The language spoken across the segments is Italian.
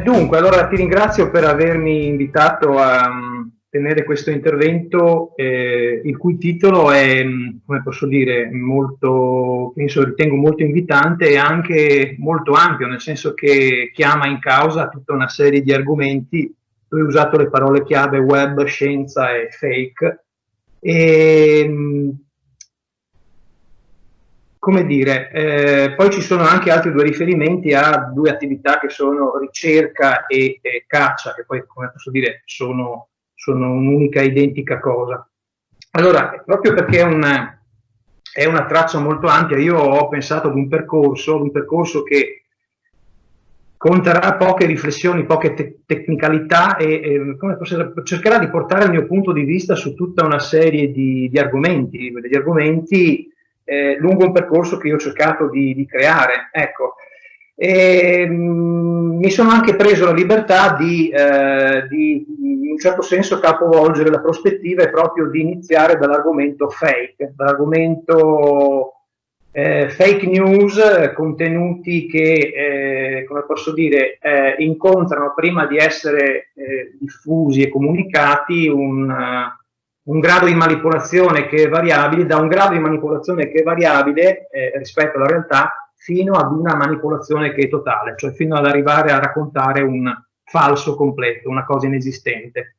Dunque, allora ti ringrazio per avermi invitato a tenere questo intervento, il cui titolo è, come posso dire, molto, penso, ritengo molto invitante e anche molto ampio, nel senso che chiama in causa tutta una serie di argomenti. Tu hai usato le parole chiave web, scienza e fake. Come dire, poi ci sono anche altri due riferimenti a due attività che sono ricerca e caccia, che poi, come posso dire, sono un'unica identica cosa. Allora, proprio perché è una traccia molto ampia, io ho pensato ad un percorso che conterrà poche riflessioni, poche tecnicalità e come cercherà di portare il mio punto di vista su tutta una serie di argomenti, degli argomenti lungo un percorso che io ho cercato di creare. Ecco. Mi sono anche preso la libertà di in un certo senso capovolgere la prospettiva e proprio di iniziare dall'argomento fake, dall'argomento fake news, contenuti che, come posso dire, incontrano prima di essere diffusi e comunicati un grado di manipolazione che è variabile, da un grado di manipolazione che è variabile rispetto alla realtà fino ad una manipolazione che è totale, cioè fino ad arrivare a raccontare un falso completo, una cosa inesistente.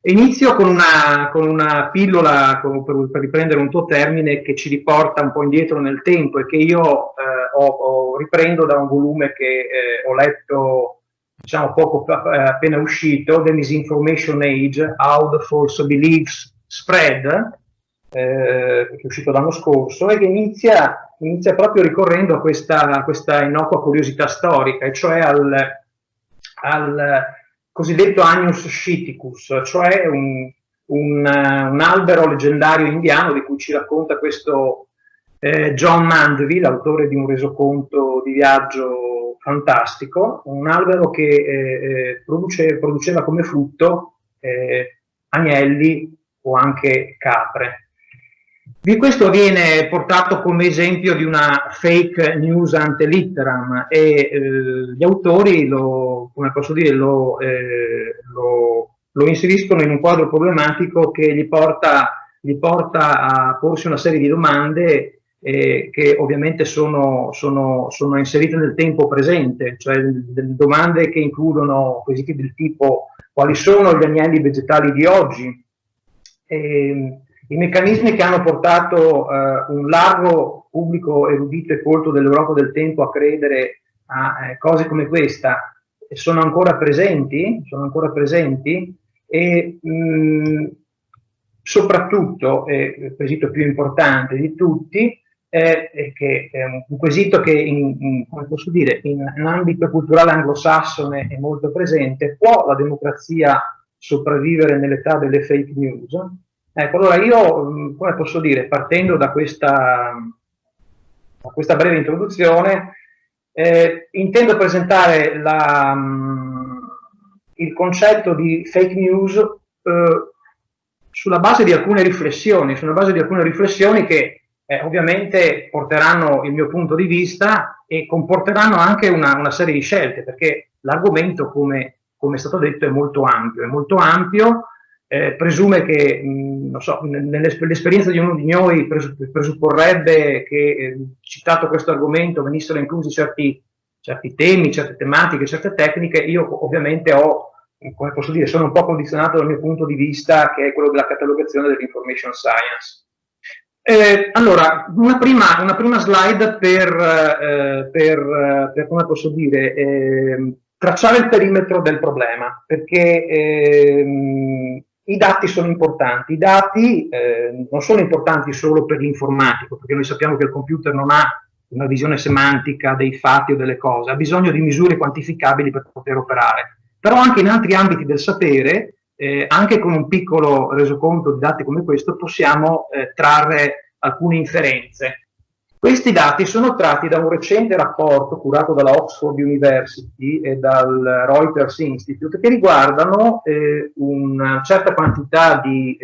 Inizio con una pillola, per riprendere un tuo termine, che ci riporta un po' indietro nel tempo e che io riprendo da un volume che ho letto, diciamo, appena uscito, The Misinformation Age, How the False Beliefs Spread, che è uscito l'anno scorso, e che inizia proprio ricorrendo a questa innocua curiosità storica, e cioè al cosiddetto Agnus Sciticus, cioè un albero leggendario indiano di cui ci racconta questo John Mandeville, autore di un resoconto di viaggio fantastico, un albero che produceva come frutto agnelli o anche capre. Di questo viene portato come esempio di una fake news ante litteram e gli autori lo inseriscono in un quadro problematico che gli porta a porsi una serie di domande che ovviamente sono inserite nel tempo presente, cioè delle domande che includono quesiti del tipo: quali sono gli agnelli vegetali di oggi? I meccanismi che hanno portato un largo pubblico erudito e colto dell'Europa del tempo a credere a cose come questa sono ancora presenti e soprattutto, il quesito più importante di tutti, che è un quesito che come posso dire, in ambito culturale anglosassone è molto presente: può la democrazia sopravvivere nell'età delle fake news? Ecco, allora io, come posso dire, partendo da questa breve introduzione, intendo presentare il concetto di fake news sulla base di alcune riflessioni che ovviamente porteranno il mio punto di vista e comporteranno anche una serie di scelte, perché l'argomento, come è stato detto, è molto ampio. Presume che, non so, nell'esperienza di ognuno di noi presupporrebbe che, citato questo argomento, venissero inclusi certi temi, certe tematiche, certe tecniche. Io ovviamente come posso dire, sono un po' condizionato dal mio punto di vista, che è quello della catalogazione dell'information science. Allora, una prima slide per come posso dire, tracciare il perimetro del problema, perché i dati sono importanti. I dati non sono importanti solo per l'informatico, perché noi sappiamo che il computer non ha una visione semantica dei fatti o delle cose, ha bisogno di misure quantificabili per poter operare. Però anche in altri ambiti del sapere, anche con un piccolo resoconto di dati come questo, possiamo trarre alcune inferenze. Questi dati sono tratti da un recente rapporto curato dalla Oxford University e dal Reuters Institute, che riguardano una certa quantità di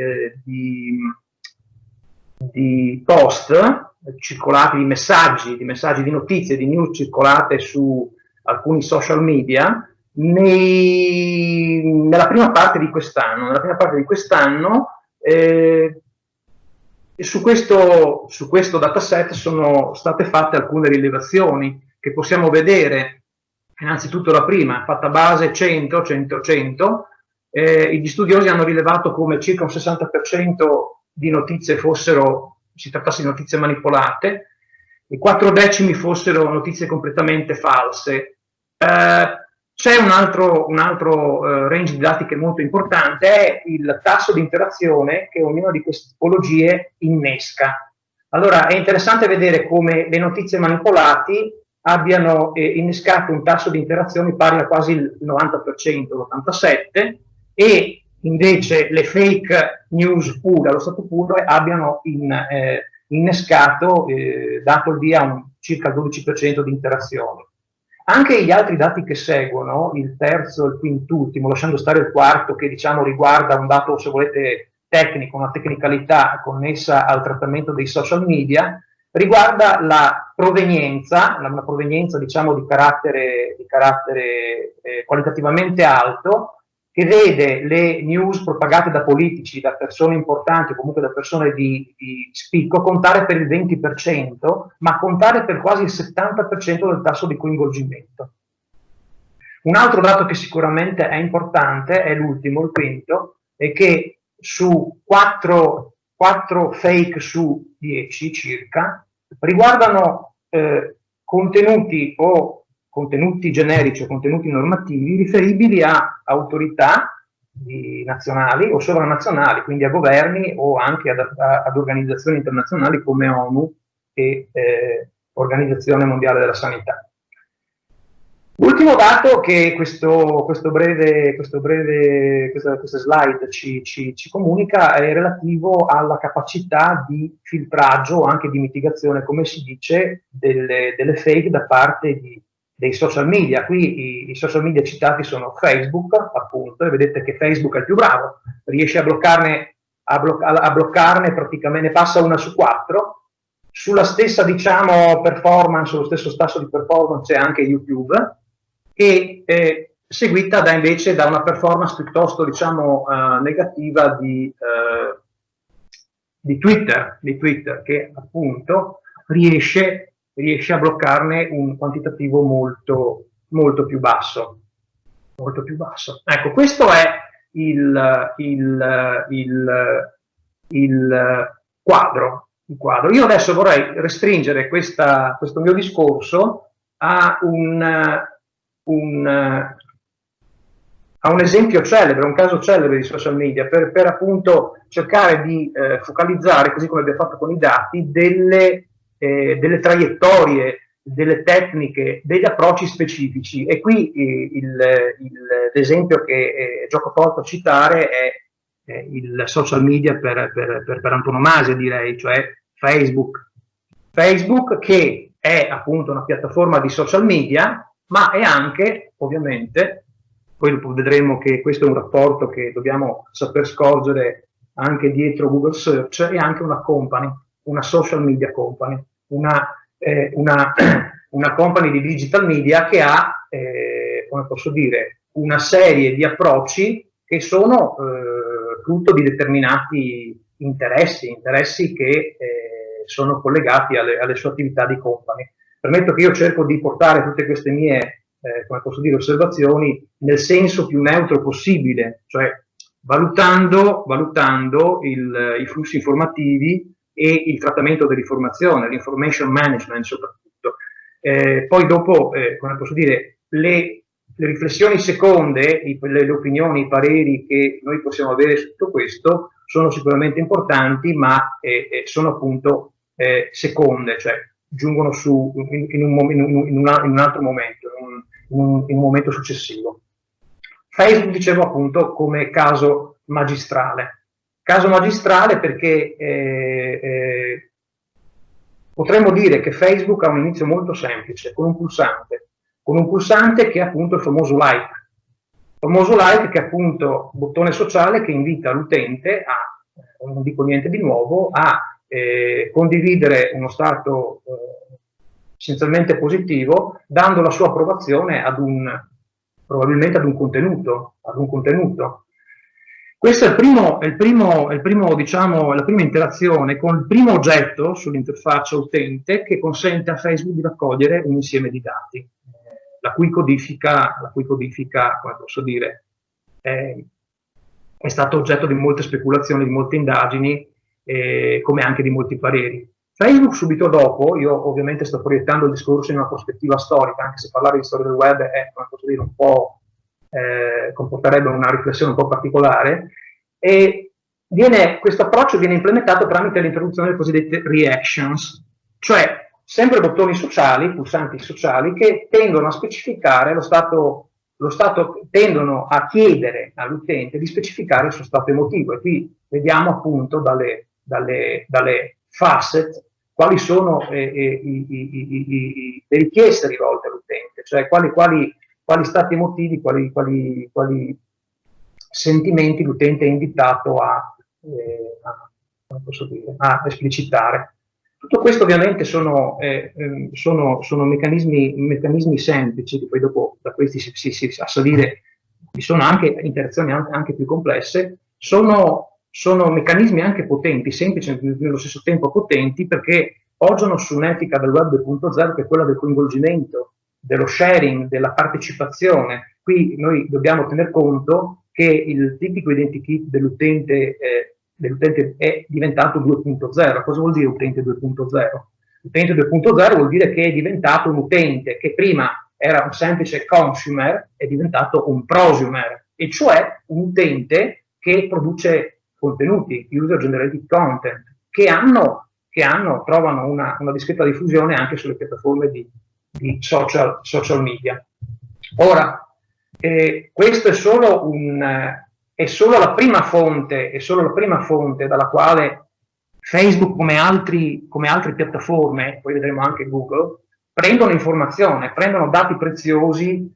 post circolati, di messaggi di notizie, di news circolate su alcuni social media, nella prima parte di quest'anno, su questo dataset sono state fatte alcune rilevazioni che possiamo vedere. Innanzitutto la prima, fatta base 100, 100, 100, gli studiosi hanno rilevato come circa un 60% di notizie si trattasse di notizie manipolate, i 4 decimi fossero notizie completamente false. C'è un altro range di dati che è molto importante, è il tasso di interazione che ognuna di queste tipologie innesca. Allora è interessante vedere come le notizie manipolate abbiano innescato un tasso di interazione pari a quasi il 90%, l'87%, e invece le fake news pure, allo stato puro, abbiano innescato, dato il via a circa il 12% di interazioni. Anche gli altri dati che seguono, il terzo e il quintultimo, lasciando stare il quarto che diciamo riguarda un dato, se volete, tecnico, una tecnicalità connessa al trattamento dei social media, riguarda la provenienza, una provenienza diciamo di carattere qualitativamente alto, che vede le news propagate da politici, da persone importanti o comunque da persone di spicco contare per il 20%, ma contare per quasi il 70% del tasso di coinvolgimento. Un altro dato che sicuramente è importante, è l'ultimo, il quinto, è che su 4 fake su 10 circa riguardano contenuti generici o contenuti normativi riferibili a autorità nazionali o sovranazionali, quindi a governi o anche ad organizzazioni internazionali come ONU e Organizzazione Mondiale della Sanità. L'ultimo dato che questa slide ci comunica è relativo alla capacità di filtraggio o anche di mitigazione, come si dice, delle fake da parte dei social media. Qui i social media citati sono Facebook, appunto, e vedete che Facebook è il più bravo, riesce a bloccarne praticamente, ne passa una su 4. Sulla stessa, diciamo, performance, sullo stesso tasso di performance c'è anche YouTube, e seguita invece da una performance piuttosto, diciamo, negativa di Twitter, che appunto riesce a bloccarne un quantitativo molto, molto più basso. Molto più basso. Ecco, questo è il quadro. Io adesso vorrei restringere questo mio discorso a un esempio celebre, un caso celebre di social media, per appunto cercare di focalizzare, così come abbiamo fatto con i dati, delle traiettorie, delle tecniche, degli approcci specifici. E qui l'esempio che gioco forte a citare è il social media per antonomasia, direi, cioè Facebook, che è appunto una piattaforma di social media, ma è anche, ovviamente, poi vedremo che questo è un rapporto che dobbiamo saper scorgere anche dietro Google Search, è anche una company, una social media company, una company di digital media che ha, come posso dire, una serie di approcci che sono frutto di determinati interessi che sono collegati alle sue attività di company. Permetto che io cerco di portare tutte queste mie, come posso dire, osservazioni nel senso più neutro possibile, cioè valutando i flussi informativi e il trattamento dell'informazione, l'information management soprattutto. Poi dopo, come posso dire, le riflessioni seconde, le opinioni, i pareri che noi possiamo avere su tutto questo sono sicuramente importanti, ma sono appunto seconde, cioè giungono in un altro momento, in un momento successivo. Facebook, dicevo appunto, come caso magistrale. Caso magistrale perché potremmo dire che Facebook ha un inizio molto semplice, con un pulsante che è appunto il famoso like. Il famoso like che è appunto un bottone sociale che invita l'utente a, non dico niente di nuovo, a condividere uno stato essenzialmente positivo, dando la sua approvazione ad un probabilmente ad un contenuto. Questo è diciamo, la prima interazione con il primo oggetto sull'interfaccia utente che consente a Facebook di raccogliere un insieme di dati, la cui codifica, come posso dire, è stato oggetto di molte speculazioni, di molte indagini, come anche di molti pareri. Facebook subito dopo, io ovviamente sto proiettando il discorso in una prospettiva storica, anche se parlare di storia del web è, come posso dire, un po' comporterebbe una riflessione un po' particolare, e questo approccio viene implementato tramite l'introduzione delle cosiddette reactions, cioè sempre bottoni sociali, pulsanti sociali, che tendono a specificare tendono a chiedere all'utente di specificare il suo stato emotivo, e qui vediamo appunto dalle facet quali sono le richieste rivolte all'utente, cioè quali stati emotivi, quali sentimenti l'utente è invitato a esplicitare. Tutto questo ovviamente sono meccanismi semplici, che poi dopo da questi si sa salire, vi sono anche interazioni anche più complesse, sono meccanismi anche potenti, semplici e nello stesso tempo potenti, perché poggiano su un'etica del web 2.0 che è quella del coinvolgimento, dello sharing, della partecipazione. Qui noi dobbiamo tener conto che il tipico identikit dell'utente è diventato 2.0. Cosa vuol dire utente 2.0? Utente 2.0 vuol dire che è diventato un utente che prima era un semplice consumer, è diventato un prosumer, e cioè un utente che produce contenuti, user generated content, che trovano una discreta diffusione anche sulle piattaforme di social media. Ora, questo è solo la prima fonte dalla quale Facebook, come altre piattaforme, poi vedremo anche Google, prendono informazione, prendono dati preziosi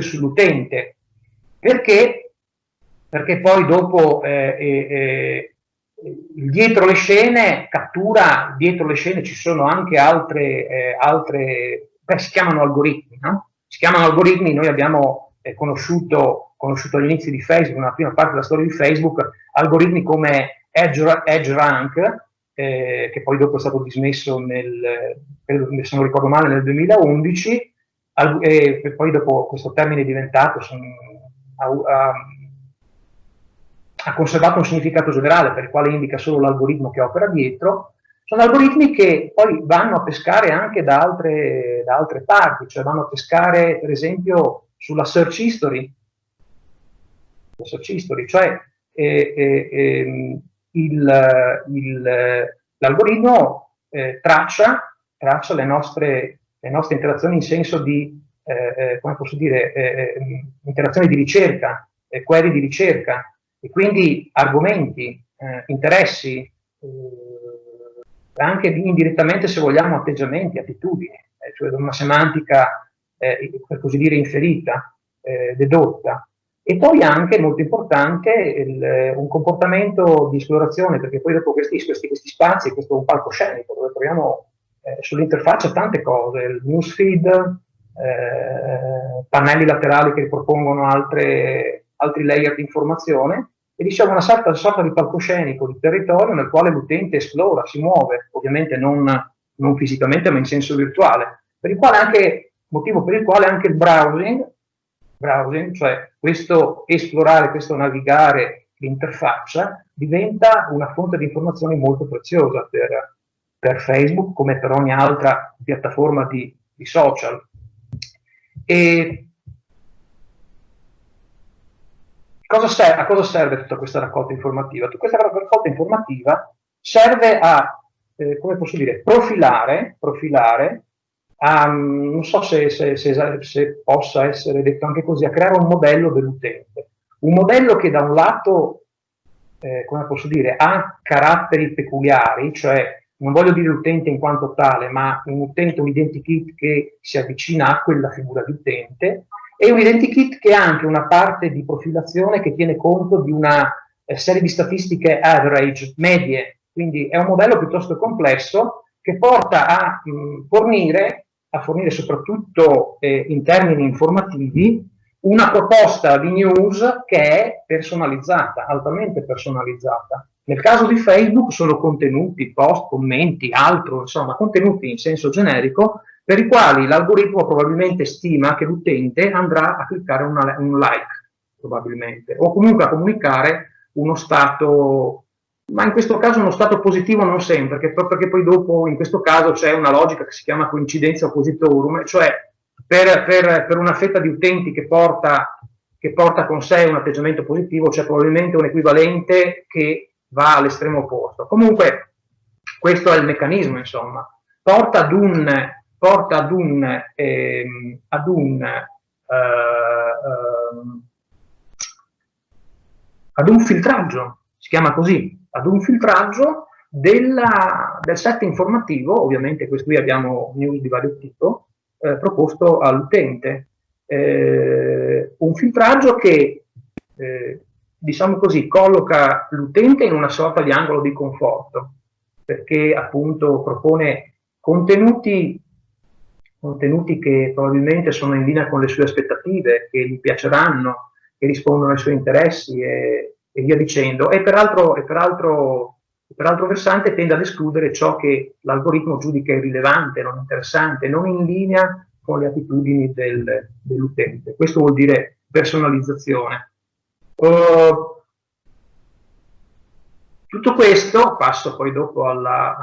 sull'utente. Perché poi dopo dietro le scene ci sono anche altre si chiamano algoritmi, no? Si chiamano algoritmi. Noi abbiamo conosciuto all'inizio di Facebook, nella prima parte della storia di Facebook, algoritmi come EdgeRank, che poi dopo è stato dismesso se non ricordo male, nel 2011, e poi dopo questo termine è diventato, ha conservato un significato generale per il quale indica solo l'algoritmo che opera dietro. Sono algoritmi che poi vanno a pescare anche da altre parti, cioè vanno a pescare per esempio sulla search history, cioè l'algoritmo traccia le nostre interazioni in senso di, come posso dire, interazioni di ricerca, query di ricerca, e quindi argomenti, interessi, anche indirettamente, se vogliamo, atteggiamenti, attitudini, cioè una semantica per così dire inferita, dedotta. E poi anche, molto importante, un comportamento di esplorazione, perché poi dopo questi spazi, questo è un palcoscenico dove troviamo sull'interfaccia tante cose, il newsfeed, pannelli laterali che propongono altri layer di informazione, e diciamo una sorta di palcoscenico, di territorio nel quale l'utente esplora, si muove, ovviamente non fisicamente ma in senso virtuale, motivo per il quale anche il browsing, cioè questo esplorare, questo navigare l'interfaccia, diventa una fonte di informazioni molto preziosa per Facebook, come per ogni altra piattaforma di social. E a cosa serve tutta questa raccolta informativa? Tutta questa raccolta informativa serve a, come posso dire, profilare, non so se possa essere detto anche così, a creare un modello dell'utente. Un modello che da un lato, come posso dire, ha caratteri peculiari, cioè non voglio dire l'utente in quanto tale, ma un identikit che si avvicina a quella figura di utente, e un identikit che ha anche una parte di profilazione che tiene conto di una serie di statistiche average, medie. Quindi è un modello piuttosto complesso che porta a fornire soprattutto in termini informativi una proposta di news che è personalizzata, altamente personalizzata. Nel caso di Facebook sono contenuti, post, commenti, altro, insomma, contenuti in senso generico, per i quali l'algoritmo probabilmente stima che l'utente andrà a cliccare un like, probabilmente, o comunque a comunicare uno stato, ma in questo caso uno stato positivo non sempre, perché poi dopo in questo caso c'è una logica che si chiama coincidenza oppositorum, cioè per una fetta di utenti che porta con sé un atteggiamento positivo c'è probabilmente un equivalente che va all'estremo opposto. Comunque questo è il meccanismo, insomma, porta ad un filtraggio, si chiama così, ad un filtraggio del set informativo, ovviamente questo qui abbiamo news di vario tipo, proposto all'utente. Un filtraggio che, diciamo così, colloca l'utente in una sorta di angolo di conforto, perché appunto propone contenuti che probabilmente sono in linea con le sue aspettative, che gli piaceranno, che rispondono ai suoi interessi e via dicendo. E per altro versante tende ad escludere ciò che l'algoritmo giudica irrilevante, non interessante, non in linea con le attitudini dell'utente. Questo vuol dire personalizzazione. Tutto questo, passo poi dopo alla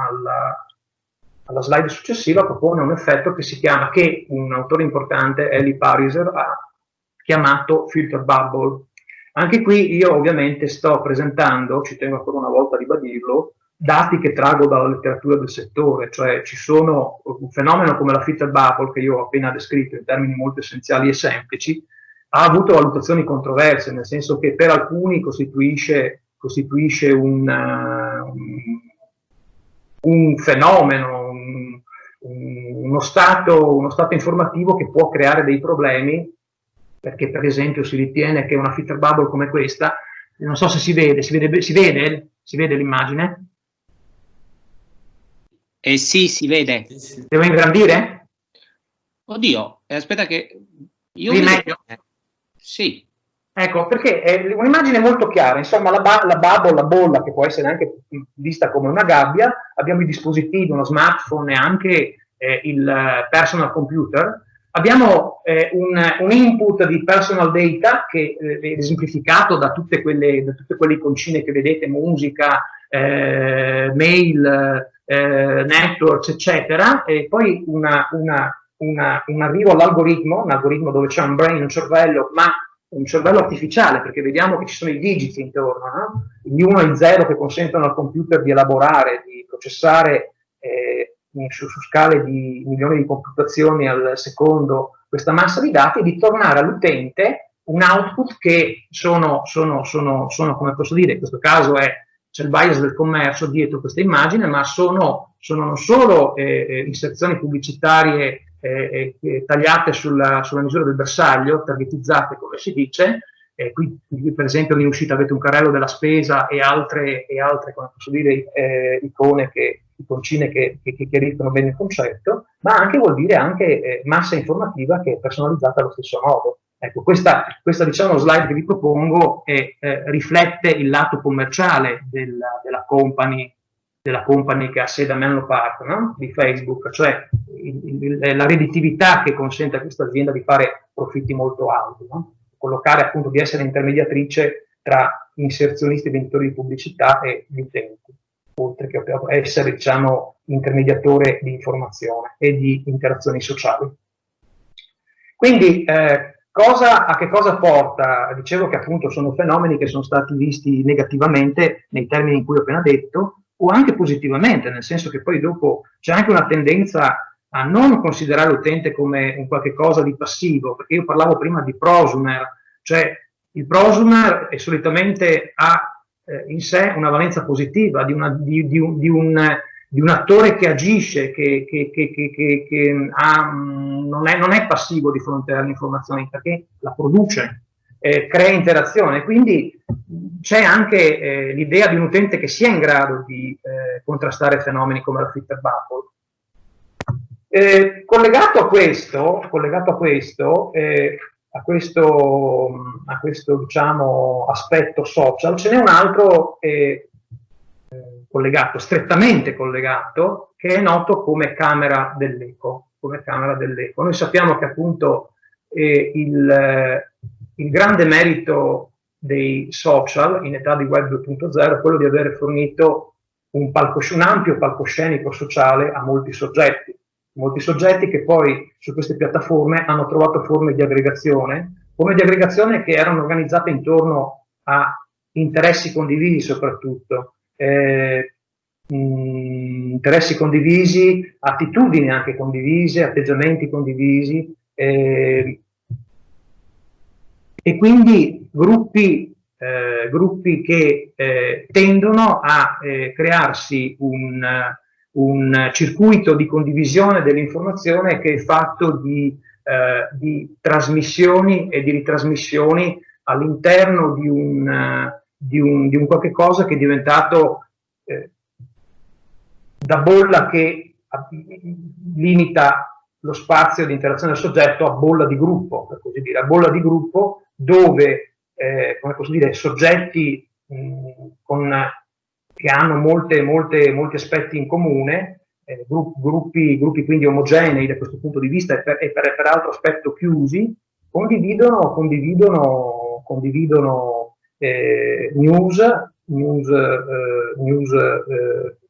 slide successiva, propone un effetto che un autore importante, Eli Pariser, ha chiamato filter bubble. Anche qui io ovviamente sto presentando, ci tengo ancora una volta a ribadirlo, dati che trago dalla letteratura del settore, cioè ci sono un fenomeno come la filter bubble, che io ho appena descritto in termini molto essenziali e semplici, ha avuto valutazioni controverse, nel senso che per alcuni costituisce un fenomeno, uno stato informativo che può creare dei problemi, perché per esempio si ritiene che una filter bubble come questa, non so se si vede l'immagine? Sì, si vede. Devo ingrandire? Oddio, aspetta che io vedo meglio? Sì. Ecco, perché è un'immagine molto chiara, insomma la bubble, la bolla, che può essere anche vista come una gabbia, abbiamo i dispositivi, uno smartphone e anche il personal computer, abbiamo un input di personal data che è esemplificato da tutte quelle iconcine che vedete, musica, mail, networks, eccetera, e poi un arrivo all'algoritmo, un algoritmo dove c'è un brain, un cervello, ma un cervello artificiale, perché vediamo che ci sono i digiti intorno, no? Gli 1 e i 0 che consentono al computer di elaborare, di processare su scale di milioni di computazioni al secondo questa massa di dati e di tornare all'utente un output che sono, come posso dire, in questo caso c'è il bias del commercio dietro questa immagine, ma sono non solo inserzioni pubblicitarie tagliate sulla misura del bersaglio, targetizzate come si dice, qui per esempio in uscita avete un carrello della spesa e altre come posso dire, iconcine che chiariscono bene il concetto, ma anche vuol dire anche massa informativa che è personalizzata allo stesso modo. Ecco, questa diciamo slide che vi propongo riflette il lato commerciale della company che ha sede a Menlo Park, no? Di Facebook, cioè la redditività che consente a questa azienda di fare profitti molto alti, no? Collocare appunto di essere intermediatrice tra inserzionisti e venditori di pubblicità e gli utenti, oltre che essere, diciamo, intermediatore di informazione e di interazioni sociali. Quindi, a che cosa porta? Dicevo che appunto sono fenomeni che sono stati visti negativamente nei termini in cui ho appena detto, o anche positivamente, nel senso che poi dopo c'è anche una tendenza a non considerare l'utente come un qualche cosa di passivo, perché io parlavo prima di prosumer, cioè il prosumer solitamente ha in sé una valenza positiva di un attore che agisce, che non è passivo di fronte all'informazione, perché la produce, crea interazione, quindi c'è anche l'idea di un utente che sia in grado di contrastare fenomeni come la filter bubble. Collegato a questo diciamo, aspetto social. Ce n'è un altro collegato, strettamente collegato, che è noto come camera dell'eco. Noi sappiamo che appunto il grande merito dei social in età di web 2.0 è quello di aver fornito un ampio palcoscenico sociale a molti soggetti che poi su queste piattaforme hanno trovato forme di aggregazione che erano organizzate intorno a interessi condivisi soprattutto, interessi condivisi, attitudini anche condivise, atteggiamenti condivisi, e quindi gruppi che tendono a crearsi un circuito di condivisione dell'informazione che è fatto di trasmissioni e di ritrasmissioni all'interno di un qualche cosa che è diventato da bolla che limita lo spazio di interazione del soggetto a bolla di gruppo, per così dire, a bolla di gruppo dove come posso dire, soggetti che hanno molti aspetti in comune, gruppi quindi omogenei da questo punto di vista e peraltro aspetto chiusi, condividono news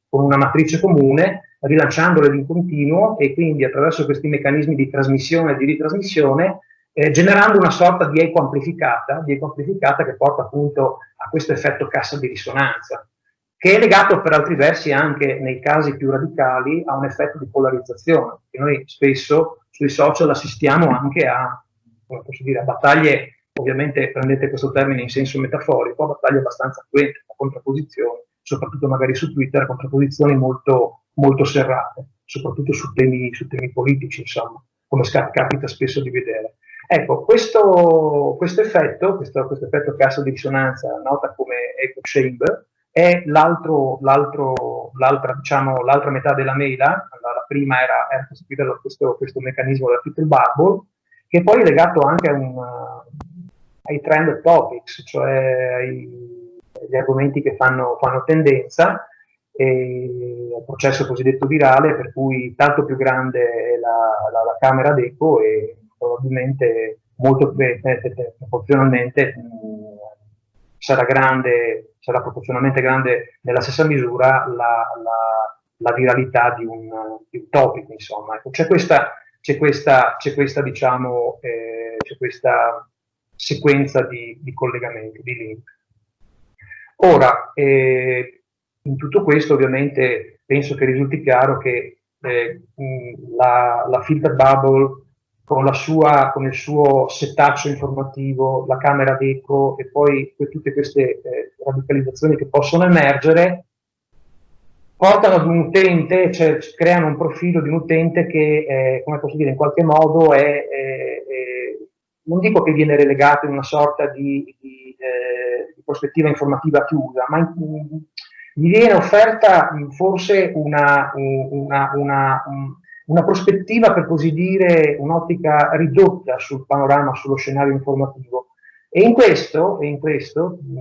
con una matrice comune, rilanciandole in continuo e quindi attraverso questi meccanismi di trasmissione e di ritrasmissione generando una sorta di eco amplificata che porta appunto a questo effetto cassa di risonanza, che è legato per altri versi anche nei casi più radicali a un effetto di polarizzazione, che noi spesso sui social assistiamo anche a, come posso dire, a battaglie, ovviamente prendete questo termine in senso metaforico, a battaglie abbastanza cruente, a contrapposizioni, soprattutto magari su Twitter, contrapposizioni molto serrate, soprattutto su temi politici, insomma, come capita spesso di vedere. Ecco, questo effetto cassa di risonanza, nota come echo chamber, è l'altra metà della mela. La prima era costituita da questo meccanismo della Twitter bubble, che poi è legato anche ai trend topics, cioè agli argomenti che fanno tendenza, e al processo cosiddetto virale, per cui tanto più grande è la camera d'eco e probabilmente molto proporzionalmente sarà proporzionalmente grande nella stessa misura la viralità di un topic, insomma. Ecco, c'è questa diciamo c'è questa sequenza di collegamenti, di link. Ora, in tutto questo ovviamente penso che risulti chiaro che la filter bubble con il suo settaccio informativo, la camera d'eco e poi tutte queste radicalizzazioni che possono emergere, portano ad un utente, cioè creano un profilo di un utente che, come posso dire, in qualche modo non dico che viene relegato in una sorta di prospettiva informativa chiusa, ma gli viene offerta forse una prospettiva, per così dire, un'ottica ridotta sul panorama, sullo scenario informativo. E in questo,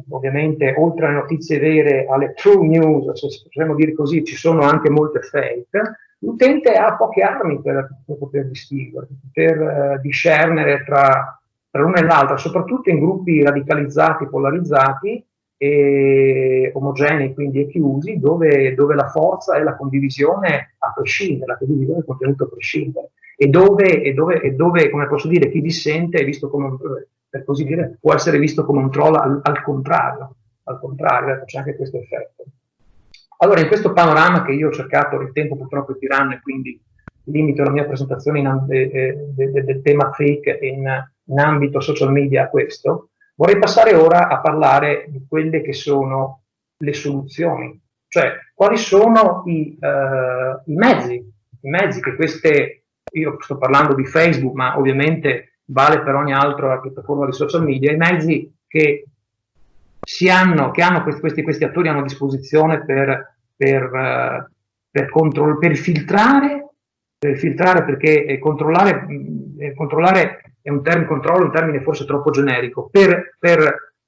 ovviamente, oltre alle notizie vere, alle true news, se possiamo dire così, ci sono anche molte fake, l'utente ha poche armi per poter distinguere, per discernere tra l'una e l'altra, soprattutto in gruppi radicalizzati, polarizzati, e omogenei, quindi e chiusi, dove la forza è la condivisione a prescindere, la condivisione del contenuto a prescindere, e dove, come posso dire, chi dissente è visto come, per così dire, può essere visto come un troll al contrario, c'è anche questo effetto. Allora, in questo panorama che io ho cercato, il tempo purtroppo è tiranno e quindi limito la mia presentazione del tema fake in ambito social media a questo, vorrei passare ora a parlare di quelle che sono le soluzioni, cioè quali sono i mezzi che queste, io sto parlando di Facebook, ma ovviamente vale per ogni altra piattaforma di social media, i mezzi che questi attori hanno a disposizione per filtrare, perché controllare controllo è un termine forse troppo generico, per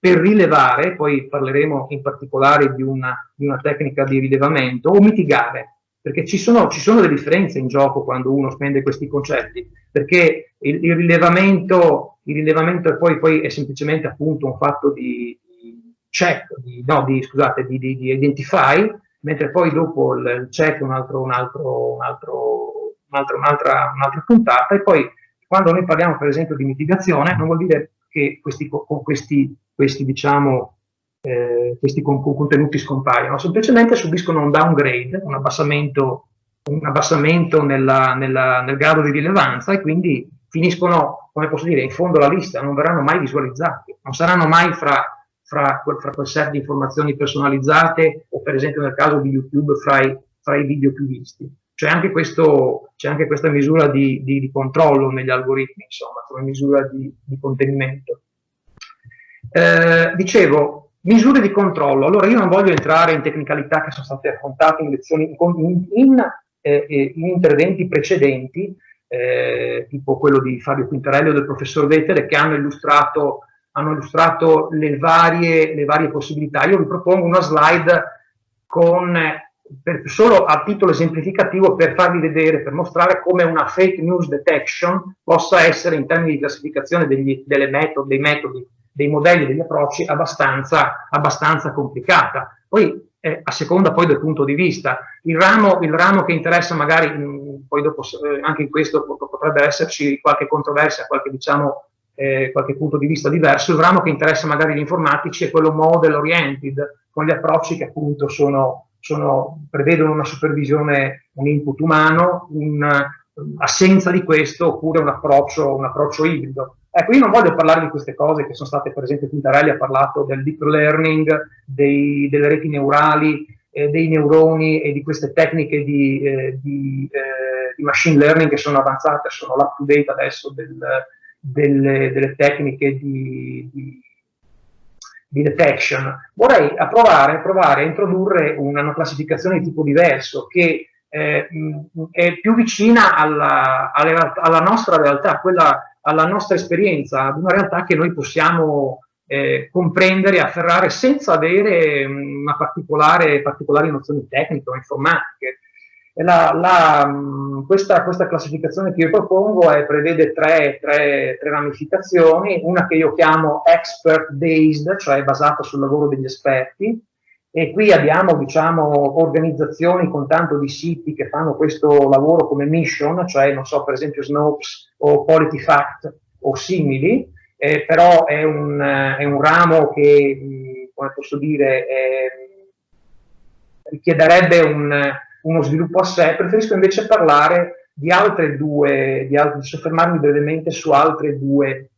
rilevare, poi parleremo in particolare di una tecnica di rilevamento, o mitigare, perché ci sono delle differenze in gioco quando uno spende questi concetti, perché il rilevamento e poi è semplicemente appunto un fatto di check, di identify, mentre poi dopo il check è un'altra puntata, e poi quando noi parliamo per esempio di mitigazione non vuol dire che questi contenuti scompaiono, semplicemente subiscono un downgrade, un abbassamento nel grado di rilevanza, e quindi finiscono, come posso dire, in fondo alla lista, non verranno mai visualizzati, non saranno mai fra quel set di informazioni personalizzate, o per esempio nel caso di YouTube fra i video più visti. C'è anche questa misura di controllo negli algoritmi, insomma, come misura di contenimento. Dicevo, misure di controllo. Allora, io non voglio entrare in tecnicalità che sono state affrontate in lezioni, in interventi precedenti, tipo quello di Fabio Quintarelli o del professor Vettere, che hanno illustrato le varie possibilità. Io vi propongo una slide solo a titolo esemplificativo, per farvi vedere, per mostrare come una fake news detection possa essere, in termini di classificazione dei metodi, dei modelli, degli approcci, abbastanza complicata. Poi, a seconda poi del punto di vista, il ramo che interessa magari, poi dopo anche in questo potrebbe esserci qualche controversia, qualche punto di vista diverso. Il ramo che interessa magari gli informatici è quello model oriented, con gli approcci che appunto prevedono una supervisione, un input umano, assenza di questo, oppure un approccio ibrido. Ecco, io non voglio parlare di queste cose che sono state, per esempio, Quintarelli ha parlato del deep learning, delle reti neurali, dei neuroni, e di queste tecniche di machine learning che sono avanzate, sono l'up to date adesso delle tecniche di detection. Vorrei provare a introdurre una classificazione di tipo diverso, che è più vicina alla nostra realtà, alla nostra esperienza, ad una realtà che noi possiamo comprendere e afferrare senza avere particolari nozioni tecniche o informatiche. Questa classificazione che io propongo prevede tre ramificazioni: una che io chiamo expert based, cioè basata sul lavoro degli esperti, e qui abbiamo, diciamo, organizzazioni con tanto di siti che fanno questo lavoro come mission, cioè, non so, per esempio Snopes o PolitiFact o simili, però è un ramo che, come posso dire, richiederebbe uno sviluppo a sé. Preferisco invece parlare di soffermarmi brevemente su altre due,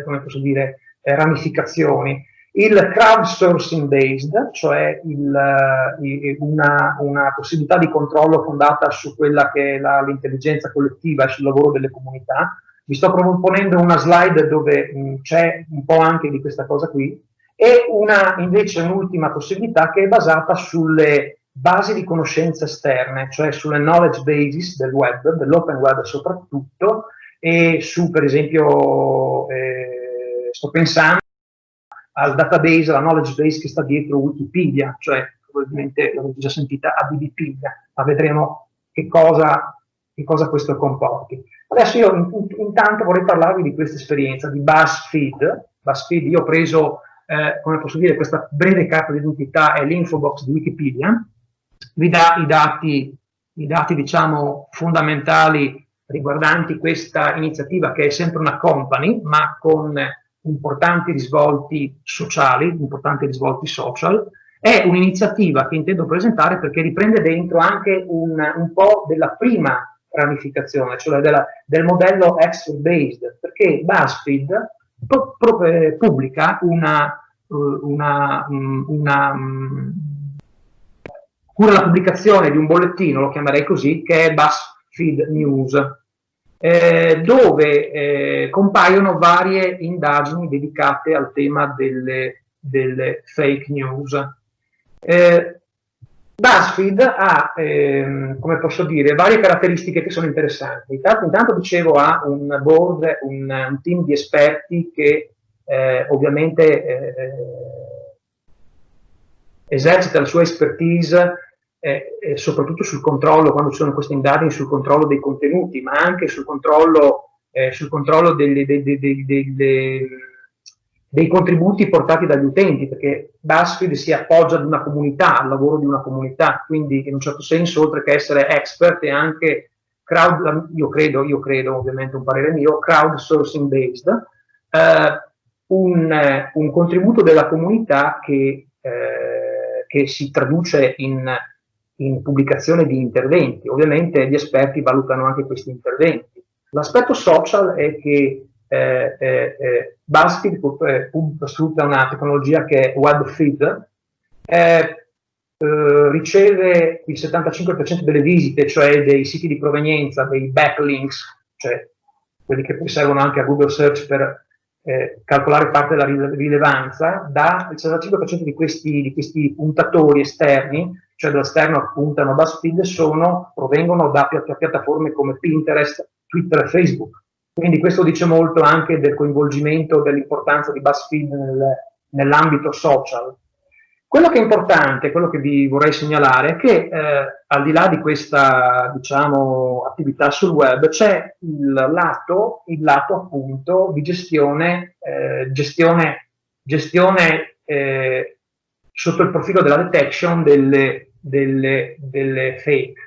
come posso dire, ramificazioni. Il crowdsourcing based, cioè una possibilità di controllo fondata su quella che è l'intelligenza collettiva e sul lavoro delle comunità. Vi sto proponendo una slide dove c'è un po' anche di questa cosa qui, e invece un'ultima possibilità che è basata sulle basi di conoscenza esterne, cioè sulle knowledge bases del web, dell'open web soprattutto, e per esempio, sto pensando al database, alla knowledge base che sta dietro Wikipedia, cioè probabilmente l'avete già sentita, ADBpedia, ma vedremo che cosa questo comporti. Adesso io intanto vorrei parlarvi di questa esperienza di BuzzFeed. Io ho preso, come posso dire, questa breve carta d'identità, è l'infobox di Wikipedia, vi dà i dati, diciamo, fondamentali riguardanti questa iniziativa, che è sempre una company, ma con importanti risvolti sociali, social. È un'iniziativa che intendo presentare perché riprende dentro anche un po' della prima ramificazione, cioè del modello expert-based, perché BuzzFeed pubblica cura la pubblicazione di un bollettino, lo chiamerei così, che è BuzzFeed News, dove compaiono varie indagini dedicate al tema delle fake news. BuzzFeed ha, come posso dire, varie caratteristiche che sono interessanti. Intanto dicevo, ha un board, un team di esperti che ovviamente esercita la sua expertise soprattutto sul controllo, quando ci sono queste indagini, sul controllo dei contenuti, ma anche sul controllo dei contributi portati dagli utenti, perché BuzzFeed si appoggia ad una comunità, al lavoro di una comunità, quindi in un certo senso, oltre che essere expert, è anche io credo, ovviamente un parere mio, crowdsourcing based, un contributo della comunità che si traduce in pubblicazione di interventi. Ovviamente gli esperti valutano anche questi interventi. L'aspetto social è che BuzzFeed sfrutta una tecnologia che è WebFeed, riceve il 75% delle visite, cioè dei siti di provenienza, dei backlinks, cioè quelli che poi servono anche a Google Search per calcolare parte della rilevanza, il 65% di questi puntatori esterni, cioè dall'esterno puntano a BuzzFeed, provengono da piattaforme come Pinterest, Twitter e Facebook. Quindi questo dice molto anche del coinvolgimento, dell'importanza di BuzzFeed nell'ambito social. Quello che è importante, quello che vi vorrei segnalare, è che al di là di questa, diciamo, attività sul web, c'è il lato appunto di gestione sotto il profilo della detection delle fake.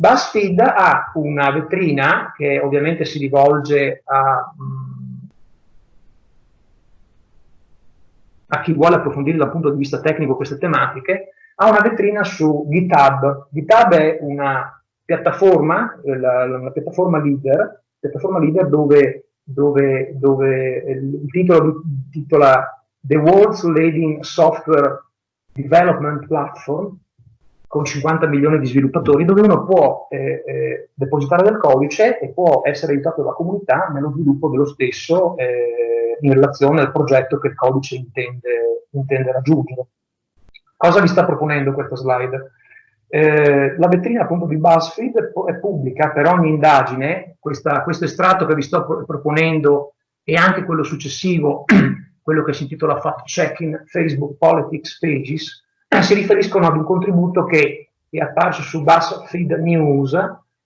BuzzFeed ha una vetrina che ovviamente si rivolge a chi vuole approfondire dal punto di vista tecnico queste tematiche, ha una vetrina su GitHub. GitHub è una piattaforma leader dove il titolo titola The World's Leading Software Development Platform, con 50 milioni di sviluppatori, dove uno può depositare del codice e può essere aiutato dalla comunità nello sviluppo dello stesso in relazione al progetto che il codice intende raggiungere. Cosa vi sta proponendo questa slide? La vetrina appunto di BuzzFeed è pubblica per ogni indagine. Questo estratto che vi sto proponendo e anche quello successivo, quello che si intitola Fact Checking Facebook Politics Pages, si riferiscono ad un contributo che è apparso su BuzzFeed News,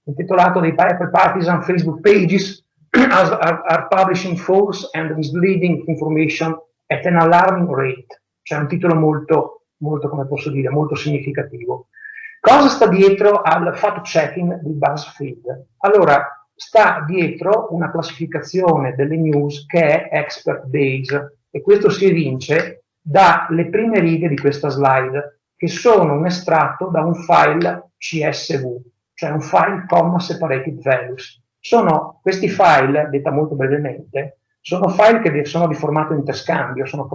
intitolato The Partisan Facebook Pages are publishing false and misleading information at an alarming rate. C'è un titolo molto, come posso dire, molto significativo. Cosa sta dietro al fact-checking di BuzzFeed? Allora, sta dietro una classificazione delle news che è expert base, e questo si evince dalle prime righe di questa slide, che sono un estratto da un file CSV, cioè un file comma separated values. Questi file, detta molto brevemente, sono file che sono di formato interscambio, sono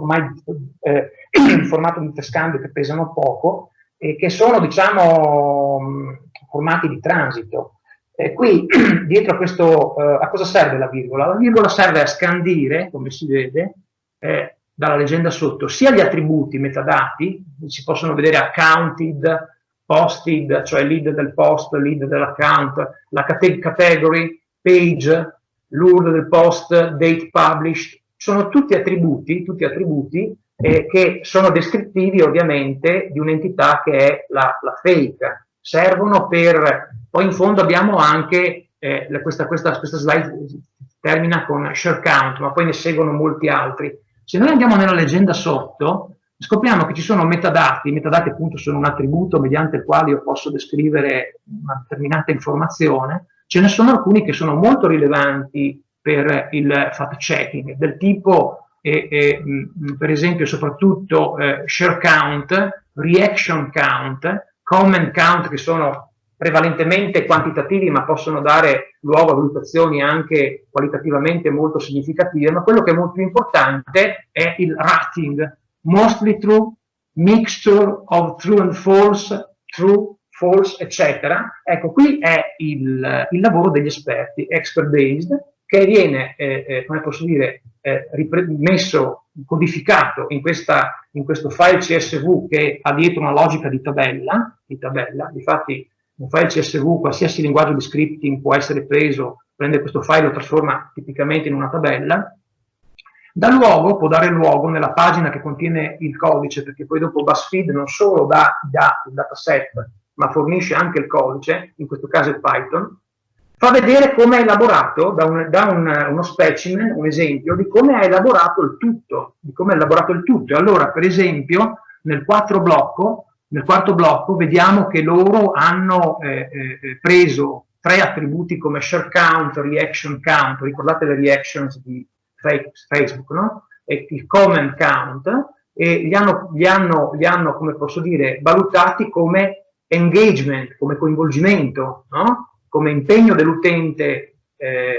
di formato interscambio che pesano poco e che sono, diciamo, formati di transito. Qui, dietro a questo, a cosa serve la virgola? La virgola serve a scandire, come si vede, dalla leggenda sotto, sia gli attributi metadati, si possono vedere accounted, posted, cioè lead del post, lead dell'account, la category, page, l'URL del post, date published, sono tutti attributi che sono descrittivi ovviamente di un'entità che è la fake. Servono poi in fondo abbiamo anche, questa slide termina con share count, ma poi ne seguono molti altri. Se noi andiamo nella leggenda sotto, scopriamo che ci sono metadati. I metadati appunto sono un attributo mediante il quale io posso descrivere una determinata informazione. Ce ne sono alcuni che sono molto rilevanti per il fact-checking, del tipo, per esempio, soprattutto share count, reaction count, comment count, che sono prevalentemente quantitativi ma possono dare luogo a valutazioni anche qualitativamente molto significative, ma quello che è molto importante è il rating, mostly true, mixture of true and false, true, false, eccetera. Ecco, qui è il lavoro degli esperti, expert based, che viene, come posso dire, codificato in questo file CSV che ha dietro una logica di tabella. Difatti un file CSV, qualsiasi linguaggio di scripting può essere preso, prende questo file e lo trasforma tipicamente in una tabella. Può dare luogo nella pagina che contiene il codice, perché poi dopo BuzzFeed non solo dà i dati, il dataset, ma fornisce anche il codice, in questo caso il Python, fa vedere come è elaborato, uno specimen, un esempio di come è elaborato il tutto, E allora, per esempio, nel quarto blocco vediamo che loro hanno preso 3 attributi come share count, reaction count, ricordate le reactions di Facebook, no? E il comment count, e li hanno, come posso dire, valutati come engagement, come coinvolgimento, no? Come impegno dell'utente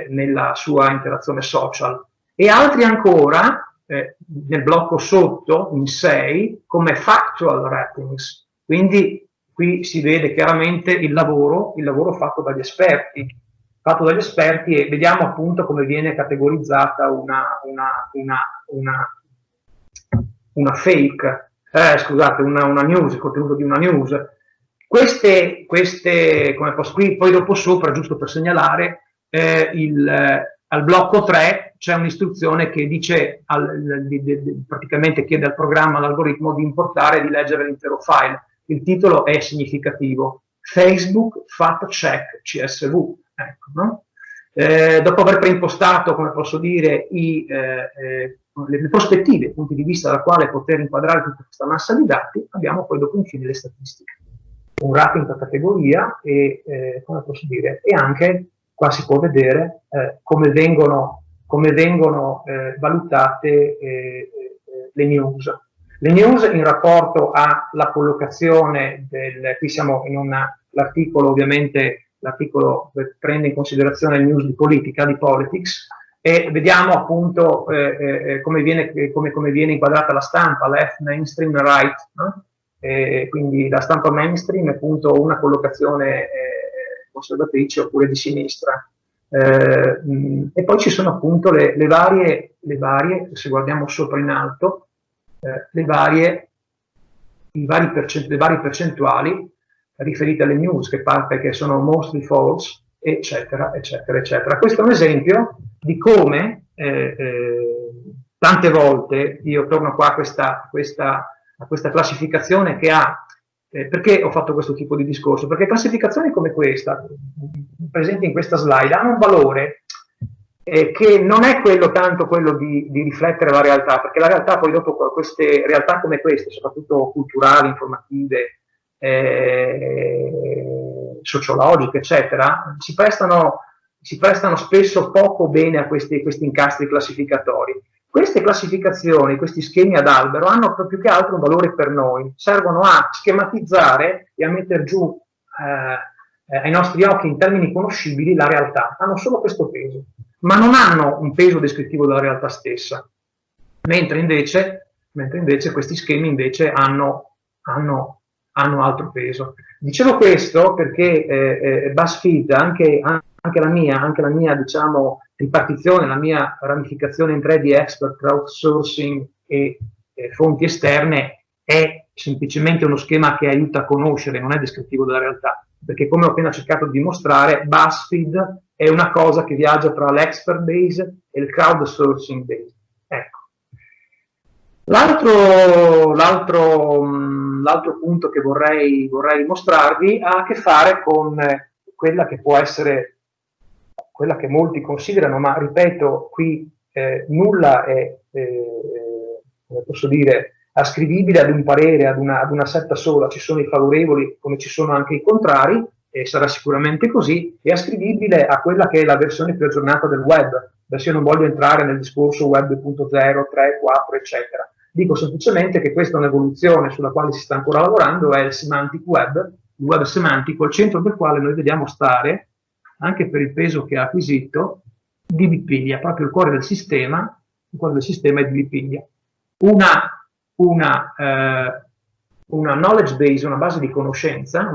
nella sua interazione social, e altri ancora nel blocco sotto, in 6, come factual ratings. Quindi qui si vede chiaramente il lavoro fatto dagli esperti, e vediamo appunto come viene categorizzata una fake, una news, il contenuto di una news. Queste come posso, qui poi dopo sopra, giusto per segnalare, al blocco 3 c'è un'istruzione che dice, praticamente chiede al programma, all'algoritmo, di importare e di leggere l'intero file. Il titolo è significativo: Facebook Fact Check CSV. Ecco, no? Dopo aver preimpostato, come posso dire, le prospettive, i punti di vista dalla quale poter inquadrare tutta questa massa di dati, abbiamo poi dopo infine le statistiche, un rating per categoria e, come posso dire, e anche qua si può vedere come vengono valutate le news. Le news in rapporto alla collocazione qui siamo in l'articolo, ovviamente l'articolo prende in considerazione le news di politica, di politics, e vediamo appunto come viene inquadrata la stampa, left, mainstream, right, no? Quindi la stampa mainstream è appunto una collocazione conservatrice oppure di sinistra. E poi ci sono appunto le varie, se guardiamo sopra in alto, le varie percentuali riferite alle news, che sono mostly false, eccetera, eccetera, eccetera. Questo è un esempio di come tante volte io torno qua a questa classificazione che ha. Perché ho fatto questo tipo di discorso? Perché classificazioni come questa, presenti in questa slide, hanno un valore che non è tanto quello di riflettere la realtà, perché la realtà poi dopo, queste realtà come queste, soprattutto culturali, informative, sociologiche, eccetera, si prestano spesso poco bene a questi incastri classificatori. Queste classificazioni, questi schemi ad albero, hanno più che altro un valore per noi, servono a schematizzare e a mettere giù ai nostri occhi in termini conoscibili la realtà, hanno solo questo peso, ma non hanno un peso descrittivo della realtà stessa, mentre invece questi schemi invece hanno altro peso. Dicevo questo perché BuzzFeed, anche la mia diciamo ripartizione, la mia ramificazione in 3D expert, crowdsourcing e fonti esterne, è semplicemente uno schema che aiuta a conoscere, non è descrittivo della realtà, perché come ho appena cercato di dimostrare, BuzzFeed è una cosa che viaggia tra l'expert base e il crowdsourcing base. Ecco. L'altro punto che vorrei mostrarvi ha a che fare con quella che può essere quella che molti considerano, ma ripeto, qui nulla è, come posso dire, ascrivibile ad un parere, ad una setta sola. Ci sono i favorevoli come ci sono anche i contrari, e sarà sicuramente così, è ascrivibile a quella che è la versione più aggiornata del web. Adesso io non voglio entrare nel discorso web 2.0, 3, 4, eccetera. Dico semplicemente che questa è un'evoluzione sulla quale si sta ancora lavorando, è il semantic web, il web semantico, al centro del quale noi vediamo stare, anche per il peso che ha acquisito, DBpedia, proprio il cuore del sistema è DBpedia. Una knowledge base, una base di conoscenza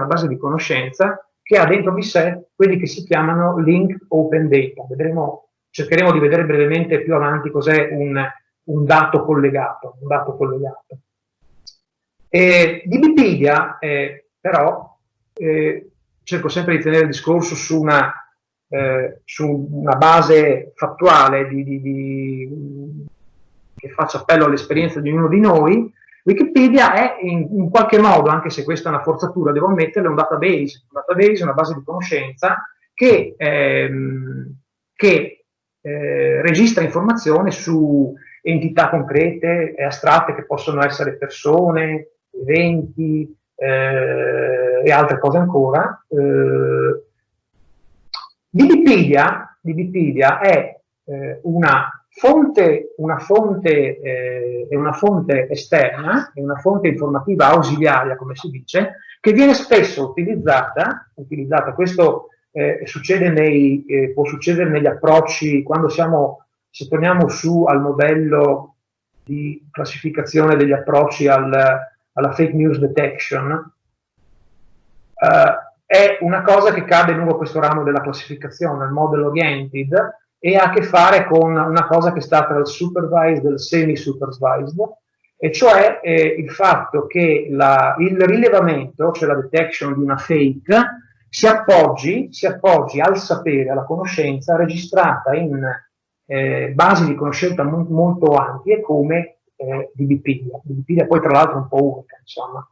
che ha dentro di sé quelli che si chiamano link open data. Vedremo cercheremo di vedere brevemente più avanti cos'è un dato collegato. Di Wikipedia, però, cerco sempre di tenere il discorso su una base fattuale che faccia appello all'esperienza di ognuno di noi. Wikipedia è in qualche modo, anche se questa è una forzatura, devo ammetterlo, un database, una base di conoscenza che registra informazione su entità concrete e astratte che possono essere persone, eventi e altre cose ancora. Wikipedia è una fonte esterna, è una fonte informativa ausiliaria, come si dice, che viene spesso utilizzata. Questo può succedere negli approcci, quando se torniamo su al modello di classificazione degli approcci alla fake news detection, è una cosa che cade lungo questo ramo della classificazione, il model oriented, e ha a che fare con una cosa che sta tra il supervised e il semi-supervised, e cioè il fatto che il rilevamento, cioè la detection di una fake, si appoggi al sapere, alla conoscenza registrata in basi di conoscenza molto ampie come di Wikipedia. Wikipedia poi tra l'altro è un po' unica, insomma.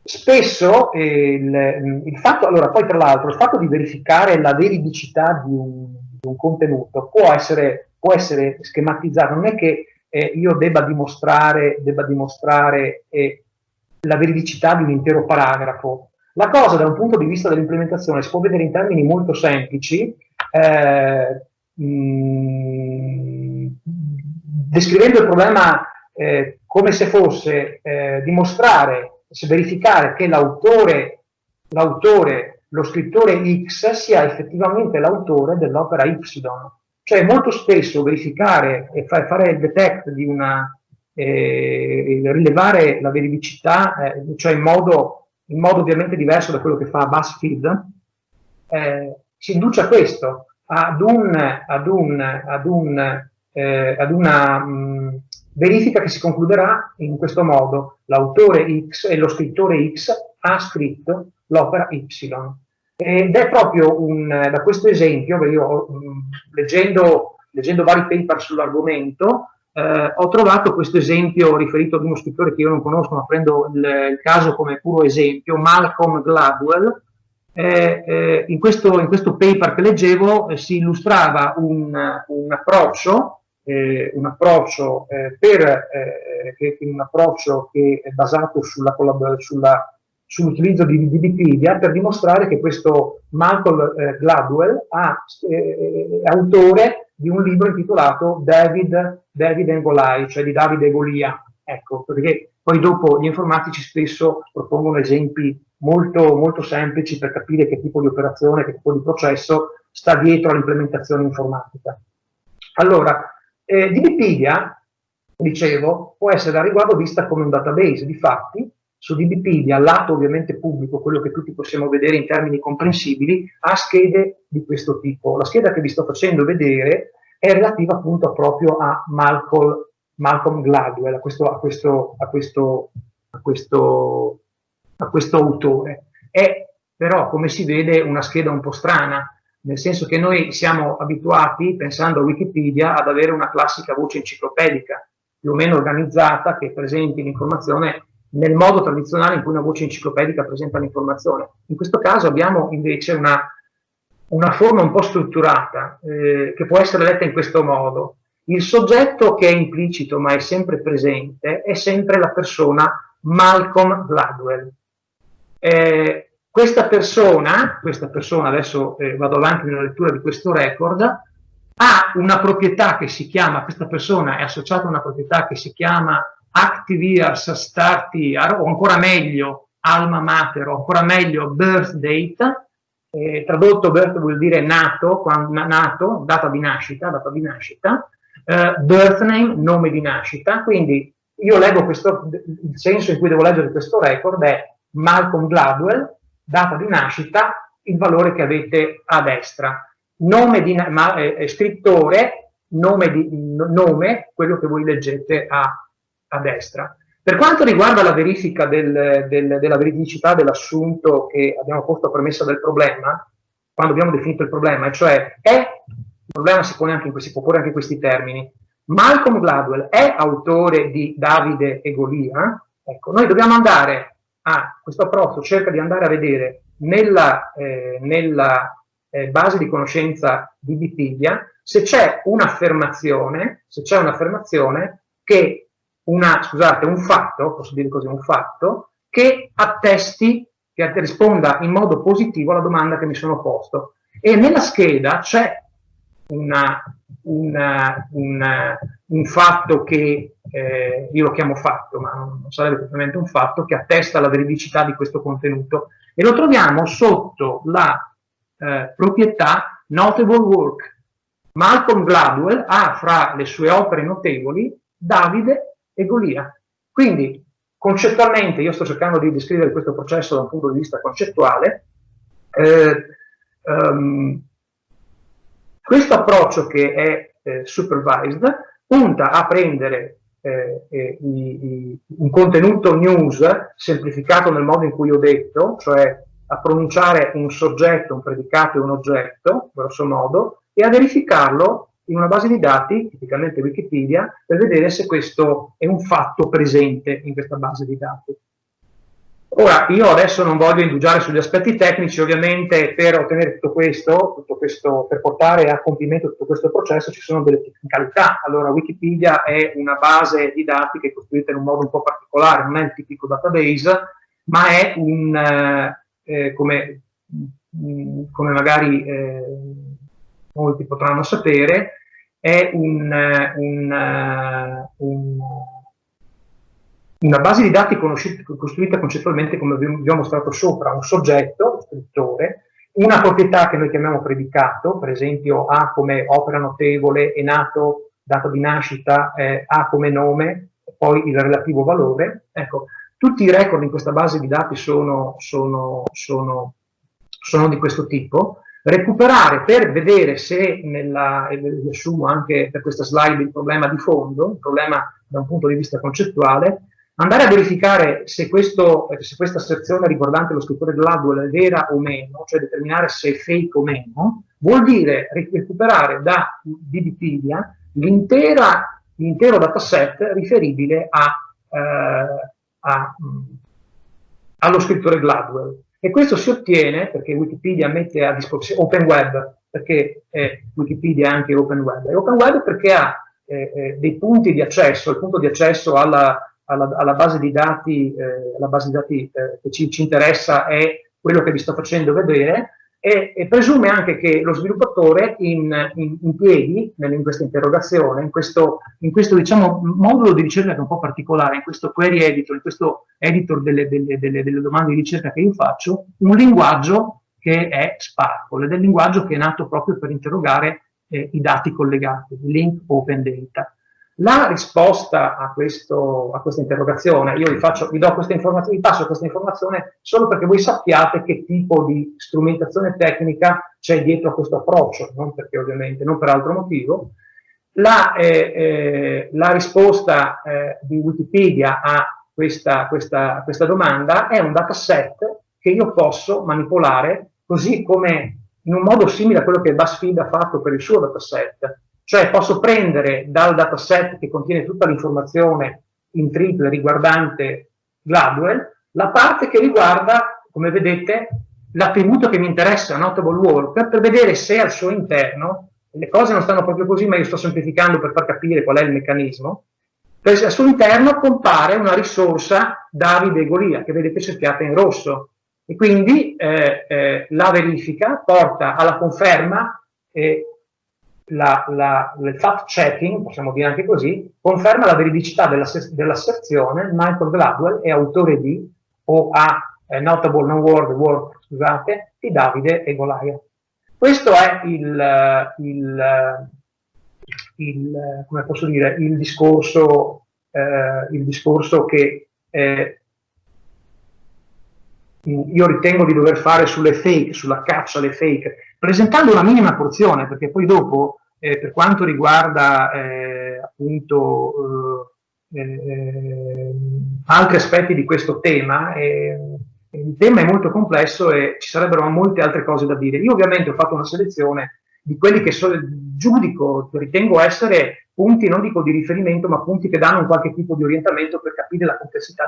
Spesso il fatto di verificare la veridicità di un contenuto può essere schematizzato. Non è che io debba dimostrare la veridicità di un intero paragrafo. La cosa, da un punto di vista dell'implementazione, si può vedere in termini molto semplici, descrivendo il problema come se fosse verificare che l'autore, lo scrittore X, sia effettivamente l'autore dell'opera Y. Cioè molto spesso verificare e fare il detect di rilevare la veridicità, cioè in modo ovviamente diverso da quello che fa BuzzFeed, si induce a questo, ad una verifica che si concluderà in questo modo: l'autore X e lo scrittore X ha scritto l'opera Y. Ed è proprio da questo esempio, io leggendo vari paper sull'argomento, ho trovato questo esempio riferito ad uno scrittore che io non conosco, ma prendo il caso come puro esempio, Malcolm Gladwell. In questo paper che leggevo si illustrava un approccio che è basato sull'utilizzo di Wikipedia, per dimostrare che questo Malcolm Gladwell è autore di un libro intitolato David and Goliath, cioè di Davide e Golia. Ecco, perché poi dopo gli informatici spesso propongono esempi molto, molto semplici per capire che tipo di operazione, che tipo di processo sta dietro all'implementazione informatica. Allora, Wikipedia, dicevo, può essere a riguardo vista come un database. Difatti, su Wikipedia, lato ovviamente pubblico, quello che tutti possiamo vedere in termini comprensibili, ha schede di questo tipo. La scheda che vi sto facendo vedere è relativa appunto proprio a Malcolm Gladwell, a questo autore. È però, come si vede, una scheda un po' strana, nel senso che noi siamo abituati, pensando a Wikipedia, ad avere una classica voce enciclopedica, più o meno organizzata, che presenti l'informazione nel modo tradizionale in cui una voce enciclopedica presenta l'informazione. In questo caso abbiamo invece una forma un po' strutturata, che può essere letta in questo modo. Il soggetto, che è implicito ma è sempre presente, è sempre la persona Malcolm Gladwell. Questa persona, adesso vado avanti nella lettura di questo record, ha una proprietà che si chiama, questa persona è associata a una proprietà che si chiama Active Years, Start Year, o ancora meglio Alma Mater, o ancora meglio Birth Date. Tradotto birth vuol dire nato, data di nascita, birth name, nome di nascita. Quindi io leggo il senso in cui devo leggere questo record è Malcolm Gladwell, data di nascita, il valore che avete a destra. scrittore, nome, quello che voi leggete a destra. Per quanto riguarda la verifica della veridicità dell'assunto che abbiamo posto a premessa del problema, quando abbiamo definito il problema, cioè il problema si può porre anche in questi termini: Malcolm Gladwell è autore di Davide e Golia? Ecco, noi dobbiamo andare questo approccio cerca di andare a vedere nella base di conoscenza di Wikipedia se c'è un'affermazione che un fatto, posso dire così, un fatto che attesti, che risponda in modo positivo alla domanda che mi sono posto. E nella scheda c'è un fatto che io lo chiamo fatto, ma non sarebbe propriamente un fatto, che attesta la veridicità di questo contenuto, e lo troviamo sotto la proprietà Notable Work. Malcolm Gladwell ha fra le sue opere notevoli Davide e Golia. Quindi concettualmente io sto cercando di descrivere questo processo da un punto di vista concettuale. Questo approccio, che è supervised, punta a prendere un contenuto news semplificato nel modo in cui ho detto, cioè a pronunciare un soggetto, un predicato e un oggetto, grosso modo, e a verificarlo in una base di dati, tipicamente Wikipedia, per vedere se questo è un fatto presente in questa base di dati. Ora, io adesso non voglio indugiare sugli aspetti tecnici, ovviamente per ottenere tutto questo, per portare a compimento tutto questo processo ci sono delle tecnicalità. Allora, Wikipedia è una base di dati che è costruita in un modo un po' particolare, non è il tipico database, ma è come magari molti potranno sapere, è una base di dati costruita concettualmente come vi ho mostrato sopra: un soggetto, lo scrittore, una proprietà che noi chiamiamo predicato, per esempio A come opera notevole, è nato, data di nascita, A come nome, poi il relativo valore. Ecco, tutti i record in questa base di dati sono di questo tipo. Recuperare per vedere se riassumo anche per questa slide il problema di fondo, il problema da un punto di vista concettuale, andare a verificare se questa asserzione riguardante lo scrittore Gladwell è vera o meno, cioè determinare se è fake o meno, vuol dire recuperare da Wikipedia l'intero dataset riferibile allo scrittore Gladwell. E questo si ottiene perché Wikipedia mette a disposizione Open Web, perché Wikipedia è anche Open Web. E Open Web perché ha dei punti di accesso, il punto di accesso alla base di dati, che ci interessa è quello che vi sto facendo vedere, e presume anche che lo sviluppatore in piedi in questa interrogazione, in questo diciamo modulo di ricerca che è un po' particolare, in questo query editor, in questo editor delle domande di ricerca che io faccio, un linguaggio che è Sparkle, ed è il linguaggio che è nato proprio per interrogare i dati collegati, link open data. La risposta a questa interrogazione, io vi passo questa informazione solo perché voi sappiate che tipo di strumentazione tecnica c'è dietro a questo approccio, non perché ovviamente, non per altro motivo. La risposta di Wikipedia a questa domanda è un dataset che io posso manipolare, così come in un modo simile a quello che BuzzFeed ha fatto per il suo dataset. Cioè posso prendere dal dataset che contiene tutta l'informazione in triple riguardante Gladwell la parte che riguarda, come vedete, l'attributo che mi interessa, Notable Work, per vedere se al suo interno, le cose non stanno proprio così, ma io sto semplificando per far capire qual è il meccanismo, al suo interno compare una risorsa Davide e Golia, che vedete cerchiata in rosso. E quindi la verifica porta alla conferma, il fact checking, possiamo dire anche così, conferma la veridicità dell'asserzione Michael Gladwell è autore di o ha Notable Non-Word Work, scusate, di Davide e Golia. Questo è come posso dire, il discorso che io ritengo di dover fare sulle fake, sulla caccia alle fake, presentando una minima porzione, perché poi dopo, per quanto riguarda appunto altri aspetti di questo tema, il tema è molto complesso e ci sarebbero molte altre cose da dire. Io ovviamente ho fatto una selezione di quelli che giudico, ritengo essere punti, non dico di riferimento, ma punti che danno un qualche tipo di orientamento per capire la complessità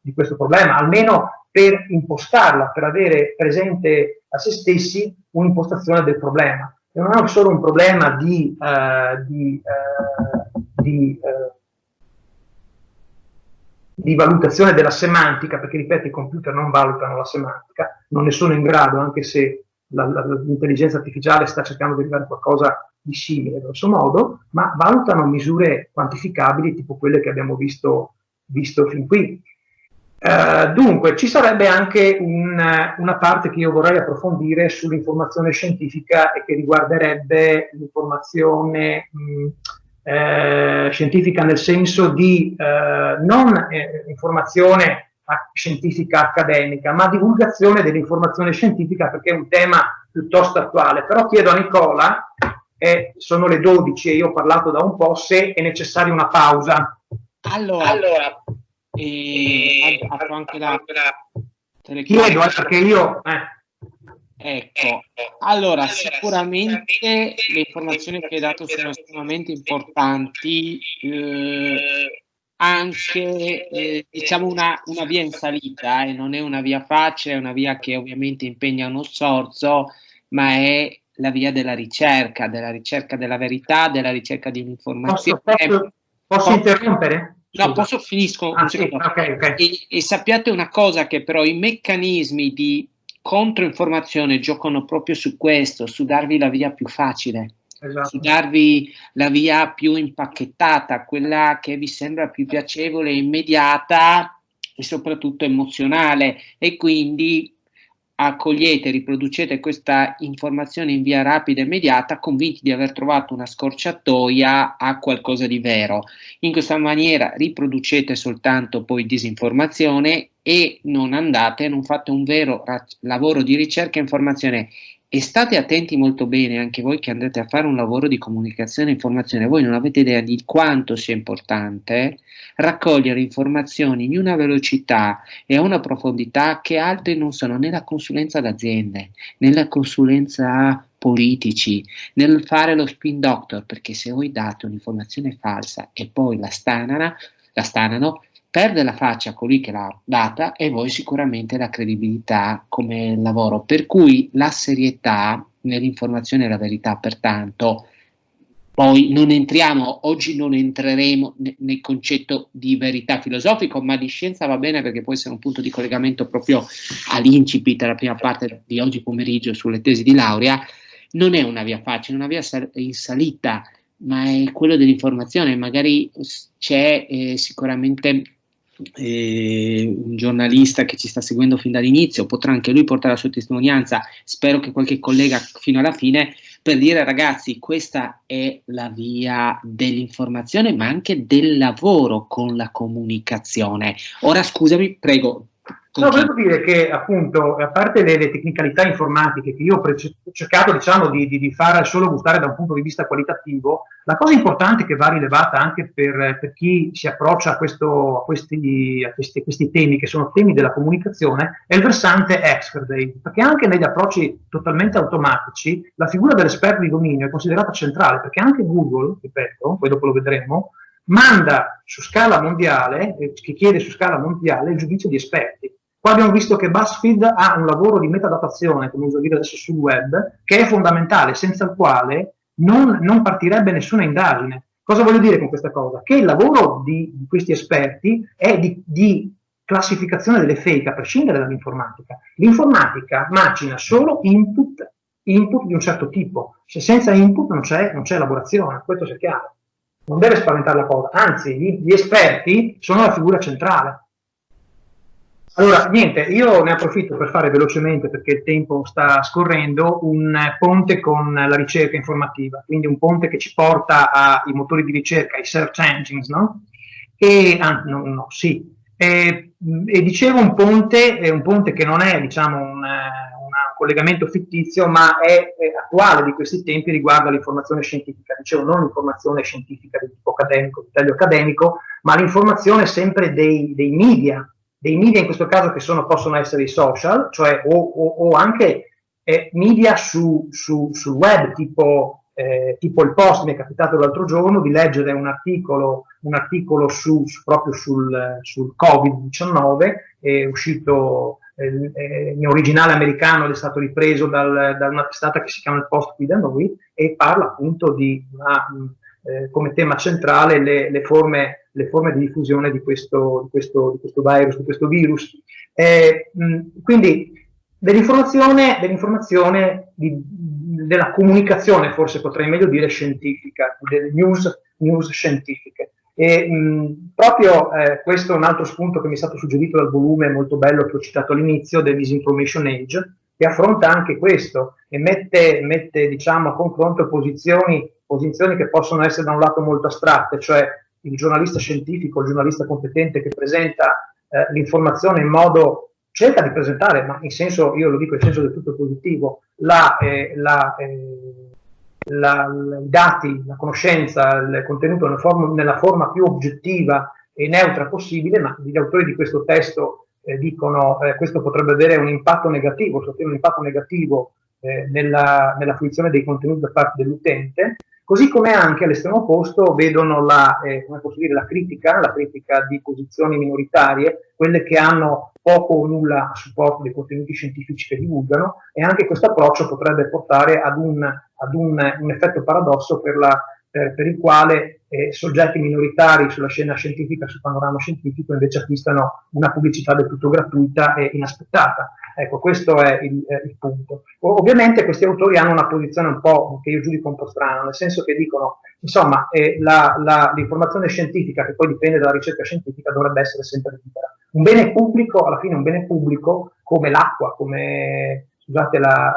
di questo problema, almeno per impostarla, per avere presente a se stessi un'impostazione del problema. E non è solo un problema di valutazione della semantica, perché ripeto, i computer non valutano la semantica, non ne sono in grado, anche se l'intelligenza artificiale sta cercando di arrivare a qualcosa di simile, grosso modo, ma valutano misure quantificabili, tipo quelle che abbiamo visto fin qui. Dunque, ci sarebbe anche una parte che io vorrei approfondire sull'informazione scientifica e che riguarderebbe l'informazione scientifica nel senso di non informazione scientifica accademica, ma divulgazione dell'informazione scientifica, perché è un tema piuttosto attuale. Però chiedo a Nicola, sono le 12 e io ho parlato da un po', se è necessaria una pausa. Allora apro anche la telecamera. Chiedo, perché io... Ecco, allora sicuramente le informazioni che hai dato sono estremamente importanti, anche diciamo una via in salita, non è una via facile, è una via che ovviamente impegna uno sforzo, ma è la via della ricerca della verità, della ricerca di un'informazione. Posso interrompere? No, finisco un secondo. Sì, okay. E sappiate una cosa, che però i meccanismi di controinformazione giocano proprio su questo, su darvi la via più facile, esatto, su darvi la via più impacchettata, quella che vi sembra più piacevole, immediata e soprattutto emozionale, e quindi accogliete, riproducete questa informazione in via rapida e immediata, convinti di aver trovato una scorciatoia a qualcosa di vero. In questa maniera riproducete soltanto poi disinformazione e non fate un vero lavoro di ricerca e informazione. E state attenti molto bene, anche voi che andate a fare un lavoro di comunicazione e informazione, voi non avete idea di quanto sia importante raccogliere informazioni in una velocità e a una profondità che altri non sono, nella consulenza d'aziende, nella consulenza politici, nel fare lo spin doctor, perché se voi date un'informazione falsa e poi la stanano, perde la faccia colui che l'ha data e voi sicuramente la credibilità come lavoro, per cui la serietà nell'informazione e la verità. Pertanto poi oggi non entreremo nel concetto di verità filosofico, ma di scienza va bene, perché può essere un punto di collegamento proprio all'incipit, alla prima parte di oggi pomeriggio sulle tesi di laurea. Non è una via facile, una via in salita, ma è quello dell'informazione. Magari c'è sicuramente un giornalista che ci sta seguendo fin dall'inizio, potrà anche lui portare la sua testimonianza, spero che qualche collega fino alla fine, per dire: ragazzi, questa è la via dell'informazione, ma anche del lavoro con la comunicazione. Ora scusami, prego. No, volevo dire che appunto, a parte le tecnicalità informatiche che io ho cercato, diciamo, di far solo gustare da un punto di vista qualitativo, la cosa importante che va rilevata anche per chi si approccia a questi temi, che sono temi della comunicazione, è il versante expert day, perché anche negli approcci totalmente automatici la figura dell'esperto di dominio è considerata centrale, perché anche Google, ripeto, poi dopo lo vedremo, manda su scala mondiale, che chiede su scala mondiale il giudizio di esperti. Qua abbiamo visto che BuzzFeed ha un lavoro di metadatazione, come uso dire adesso sul web, che è fondamentale, senza il quale non partirebbe nessuna indagine. Cosa voglio dire con questa cosa? Che il lavoro di questi esperti è di classificazione delle fake, a prescindere dall'informatica. L'informatica macina solo input di un certo tipo. Se senza input non c'è elaborazione, questo sia chiaro. Non deve spaventare la cosa, anzi, gli esperti sono la figura centrale. Allora, niente, io ne approfitto per fare velocemente, perché il tempo sta scorrendo, un ponte con la ricerca informativa, quindi un ponte che ci porta ai motori di ricerca, ai search engines, no? E dicevo un ponte che non è, diciamo, un collegamento fittizio, ma è attuale di questi tempi, riguarda l'informazione scientifica. Dicevo, non l'informazione scientifica di tipo accademico, di taglio accademico, ma l'informazione sempre dei media in questo caso che possono essere i social, cioè o anche media sul web, tipo il Post. Mi è capitato l'altro giorno di leggere un articolo proprio sul Covid-19, è uscito in originale americano ed è stato ripreso da una testata che si chiama il Post qui da noi, e parla appunto di come tema centrale le forme di diffusione di questo virus, di questo virus. Quindi dell'informazione, della comunicazione, forse potrei meglio dire scientifica, delle news scientifiche. E proprio questo è un altro spunto che mi è stato suggerito dal volume molto bello che ho citato all'inizio, del Misinformation Age, che affronta anche questo e mette diciamo, a confronto posizioni che possono essere da un lato molto astratte, cioè il giornalista scientifico, il giornalista competente che presenta l'informazione in modo, cerca di presentare, ma in senso, io lo dico in senso del tutto positivo, i dati, la conoscenza, il contenuto nella forma più oggettiva e neutra possibile, ma gli autori di questo testo dicono questo potrebbe avere un impatto negativo, nella fruizione dei contenuti da parte dell'utente, così come anche all'estremo opposto vedono la critica di posizioni minoritarie, quelle che hanno poco o nulla a supporto dei contenuti scientifici che divulgano, e anche questo approccio potrebbe portare ad un effetto paradosso per il quale soggetti minoritari sulla scena scientifica, sul panorama scientifico, invece acquistano una pubblicità del tutto gratuita e inaspettata. Ecco, questo è il punto. Ovviamente questi autori hanno una posizione un po' che io giudico un po' strana, nel senso che dicono, insomma, l'informazione scientifica, che poi dipende dalla ricerca scientifica, dovrebbe essere sempre libera. Un bene pubblico, alla fine un bene pubblico, come l'acqua, come, scusate la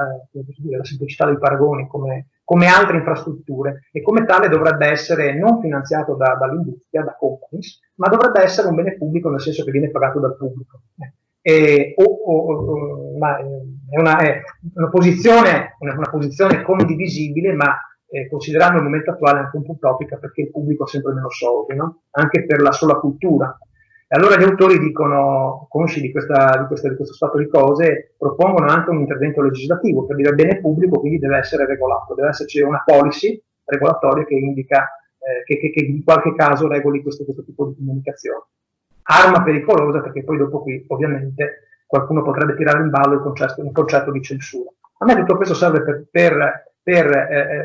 semplicità dei paragoni, come altre infrastrutture, e come tale dovrebbe essere non finanziato dall'industria, da companies, ma dovrebbe essere un bene pubblico nel senso che viene pagato dal pubblico. Ma è una posizione condivisibile, ma considerando il momento attuale anche un po' utopica, perché il pubblico ha sempre meno soldi, no? Anche per la sola cultura. E allora gli autori dicono, consci di questo stato di cose, propongono anche un intervento legislativo per dire il bene pubblico, quindi deve essere regolato, deve esserci una policy regolatoria che indica che in qualche caso regoli questo tipo di comunicazione. Arma pericolosa, perché poi dopo qui ovviamente qualcuno potrebbe tirare in ballo il concetto di censura. A me tutto questo serve per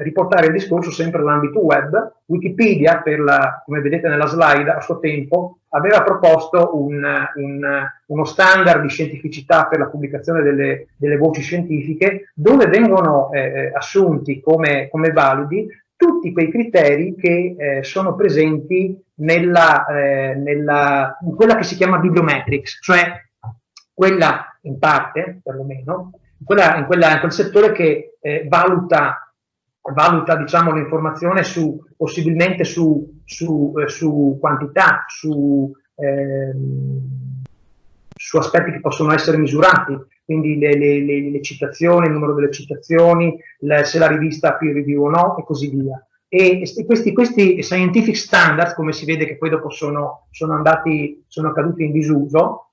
riportare il discorso sempre all'ambito web. Wikipedia, come vedete nella slide, a suo tempo aveva proposto uno standard di scientificità per la pubblicazione delle voci scientifiche, dove vengono assunti come validi tutti quei criteri che sono presenti in quella che si chiama bibliometrics, cioè quella, in parte perlomeno, in quel settore che valuta diciamo, l'informazione possibilmente su quantità, su aspetti che possono essere misurati, quindi le citazioni, il numero delle citazioni, se la rivista ha peer review o no, e così via. E questi scientific standards, come si vede che poi dopo sono caduti in disuso,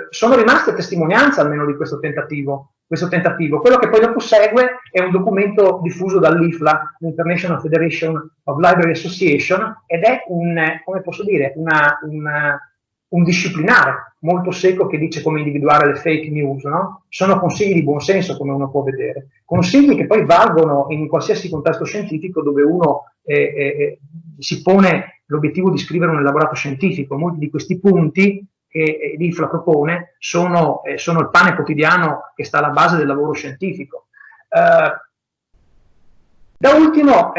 sono rimaste testimonianza almeno di questo tentativo. Quello che poi dopo segue è un documento diffuso dall'IFLA, l'International Federation of Library Association, ed è un disciplinare molto secco che dice come individuare le fake news, no? Sono consigli di buon senso, come uno può vedere, consigli che poi valgono in qualsiasi contesto scientifico dove uno si pone l'obiettivo di scrivere un elaborato scientifico. Molti di questi punti che l'IFLA propone sono il pane quotidiano che sta alla base del lavoro scientifico. Da ultimo,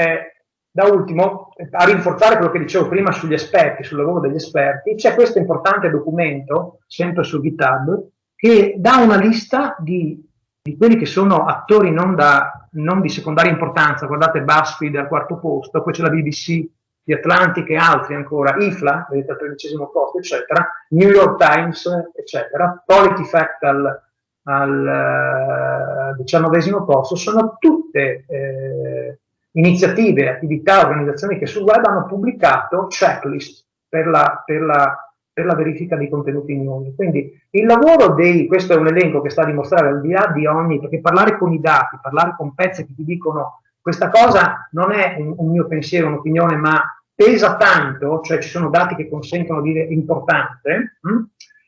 a rinforzare quello che dicevo prima sugli esperti, sul lavoro degli esperti, c'è questo importante documento, sempre su GitHub, che dà una lista di quelli che sono attori non di secondaria importanza. Guardate BuzzFeed al quarto posto, poi c'è la BBC di Atlantic e altri ancora, IFLA, vedete al 13° posto, eccetera, New York Times, eccetera, PolitiFact al 19° posto, sono tutte iniziative, attività, organizzazioni che sul web hanno pubblicato checklist per la verifica dei contenuti news. Quindi il lavoro questo è un elenco che sta a dimostrare al di là di ogni, perché parlare con i dati, parlare con pezzi che ti dicono questa cosa non è un mio pensiero, un'opinione, ma pesa tanto, cioè ci sono dati che consentono di dire importante,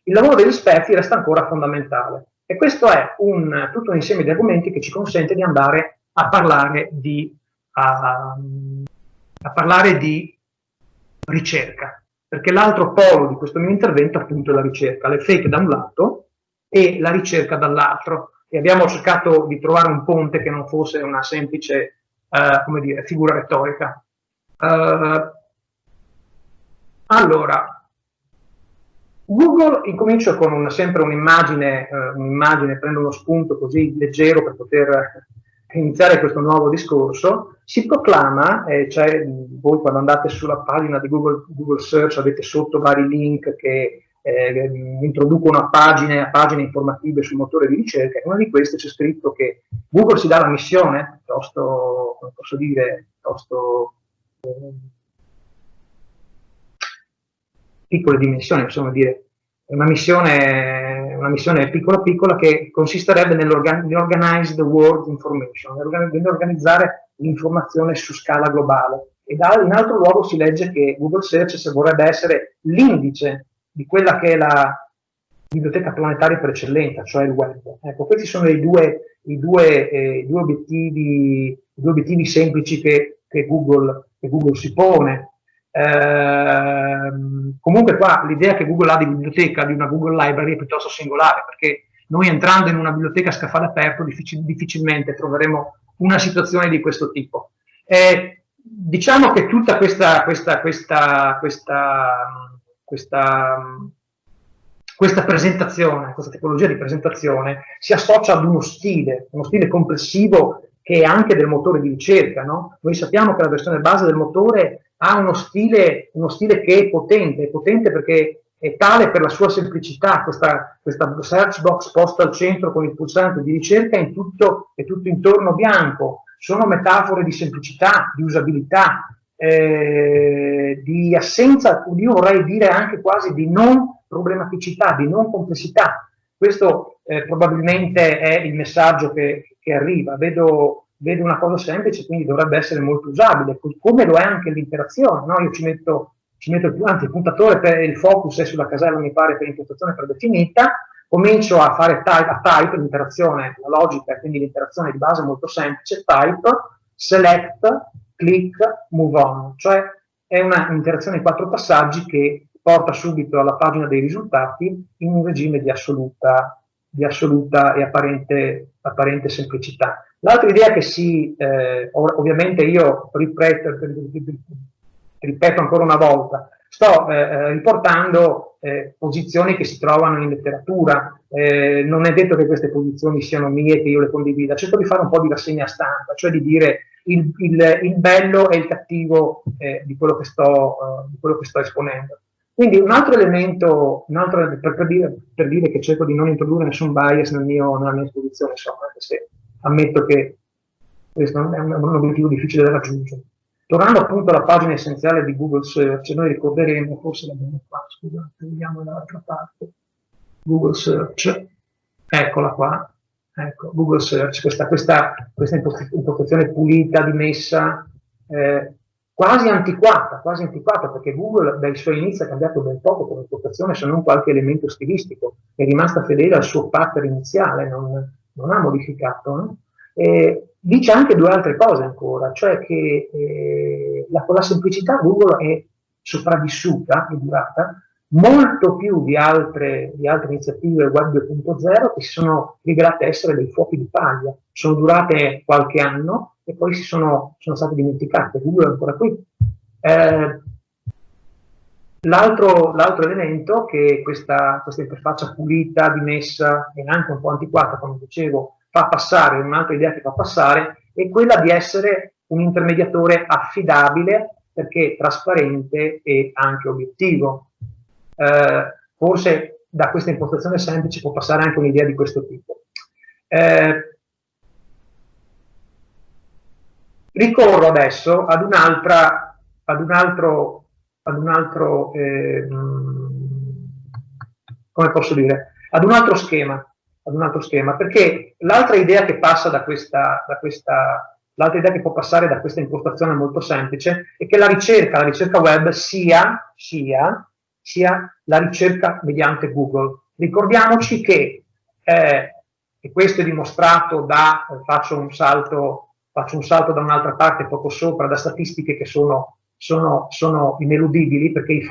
il lavoro degli esperti resta ancora fondamentale. E questo è tutto un insieme di argomenti che ci consente di andare a parlare di ricerca, perché l'altro polo di questo mio intervento appunto è la ricerca, le fake da un lato e la ricerca dall'altro, e abbiamo cercato di trovare un ponte che non fosse una semplice figura retorica. Allora, Google, incomincio con sempre un'immagine, prendo uno spunto così leggero per poter iniziare questo nuovo discorso. Si proclama, cioè voi quando andate sulla pagina di Google Search avete sotto vari link che introducono a pagine informative sul motore di ricerca, e una di queste c'è scritto che Google si dà la missione, piuttosto, come posso dire, piuttosto piccole dimensioni, possiamo dire, una missione piccola che consisterebbe nell'organized world information, nell'organizzare l'informazione su scala globale. E in altro luogo si legge che Google Search vorrebbe essere l'indice di quella che è la biblioteca planetaria per eccellenza, cioè il web. Ecco, questi sono i due obiettivi semplici che Google si pone. Comunque qua l'idea che Google ha di biblioteca, di una Google Library, è piuttosto singolare, perché noi entrando in una biblioteca a scaffale aperto difficilmente troveremo una situazione di questo tipo. Diciamo che tutta questa presentazione, questa tipologia di presentazione si associa ad uno stile complessivo che è anche del motore di ricerca, no? Noi sappiamo che la versione base del motore ha uno stile che è potente perché è tale per la sua semplicità, questa search box posta al centro con il pulsante di ricerca è tutto intorno bianco, sono metafore di semplicità, di usabilità, di assenza, io vorrei dire anche quasi di non problematicità, di non complessità. Questo probabilmente è il messaggio che arriva. Vedo una cosa semplice, quindi dovrebbe essere molto usabile, come lo è anche l'interazione, no? Io ci metto il puntatore per il focus è sulla casella, mi pare, per impostazione predefinita, comincio a fare type, l'interazione, la logica, quindi l'interazione di base molto semplice, type, select, click, move on, cioè è una interazione in 4 passaggi che porta subito alla pagina dei risultati in un regime di assoluta e apparente semplicità. L'altra idea che ovviamente io ripeto ancora una volta, sto riportando posizioni che si trovano in letteratura, non è detto che queste posizioni siano mie, che io le condivida, cerco di fare un po' di rassegna stampa, cioè di dire il bello e il cattivo di quello che sto esponendo. Quindi un altro elemento, per dire che cerco di non introdurre nessun bias nella mia esposizione, insomma, anche se ammetto che questo è un obiettivo difficile da raggiungere. Tornando appunto alla pagina essenziale di Google Search, noi ricorderemo, forse l'abbiamo qua, scusate, vediamo dall'altra parte, Google Search, eccola qua, ecco, Google Search, questa impostazione pulita, dimessa, quasi antiquata, perché Google dai suoi inizi ha cambiato ben poco come impostazione, se non qualche elemento stilistico, è rimasta fedele al suo pattern iniziale, non ha modificato, no? Dice anche 2 altre cose ancora, cioè che con la semplicità Google è sopravvissuta, è durata, molto più di altre iniziative web 2.0 che si sono rivelate essere dei fuochi di paglia, sono durate qualche anno e poi sono state dimenticate. Google è ancora qui. L'altro elemento che questa interfaccia pulita, dimessa e anche un po' antiquata, come dicevo, fa passare, un'altra idea che fa passare è quella di essere un intermediatore affidabile perché trasparente e anche obiettivo. Forse da questa impostazione semplice può passare anche un'idea di questo tipo. Ricorro adesso ad un altro, come posso dire, ad un altro schema, perché l'altra idea che passa l'altra idea che può passare da questa impostazione molto semplice è che la ricerca web sia la ricerca mediante Google. Ricordiamoci che, e questo è dimostrato faccio un salto da un'altra parte poco sopra, da statistiche che sono ineludibili, perché i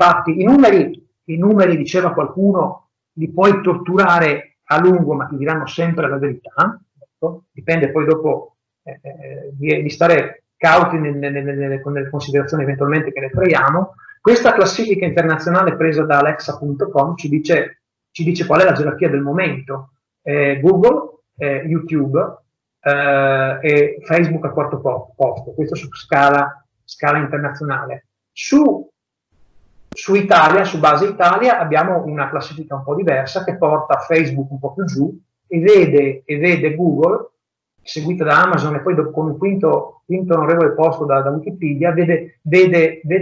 numeri, diceva qualcuno, li puoi torturare a lungo, ma ti diranno sempre la verità. Ecco. Dipende poi dopo di stare cauti con le considerazioni eventualmente che ne traiamo. Questa classifica internazionale presa da Alexa.com ci dice qual è la gerarchia del momento. Google, YouTube e Facebook al quarto posto, questo su scala internazionale. Su Italia, su base Italia, abbiamo una classifica un po' diversa che porta Facebook un po' più giù e vede Google, seguita da Amazon, e poi con un quinto onorevole posto da Wikipedia, vede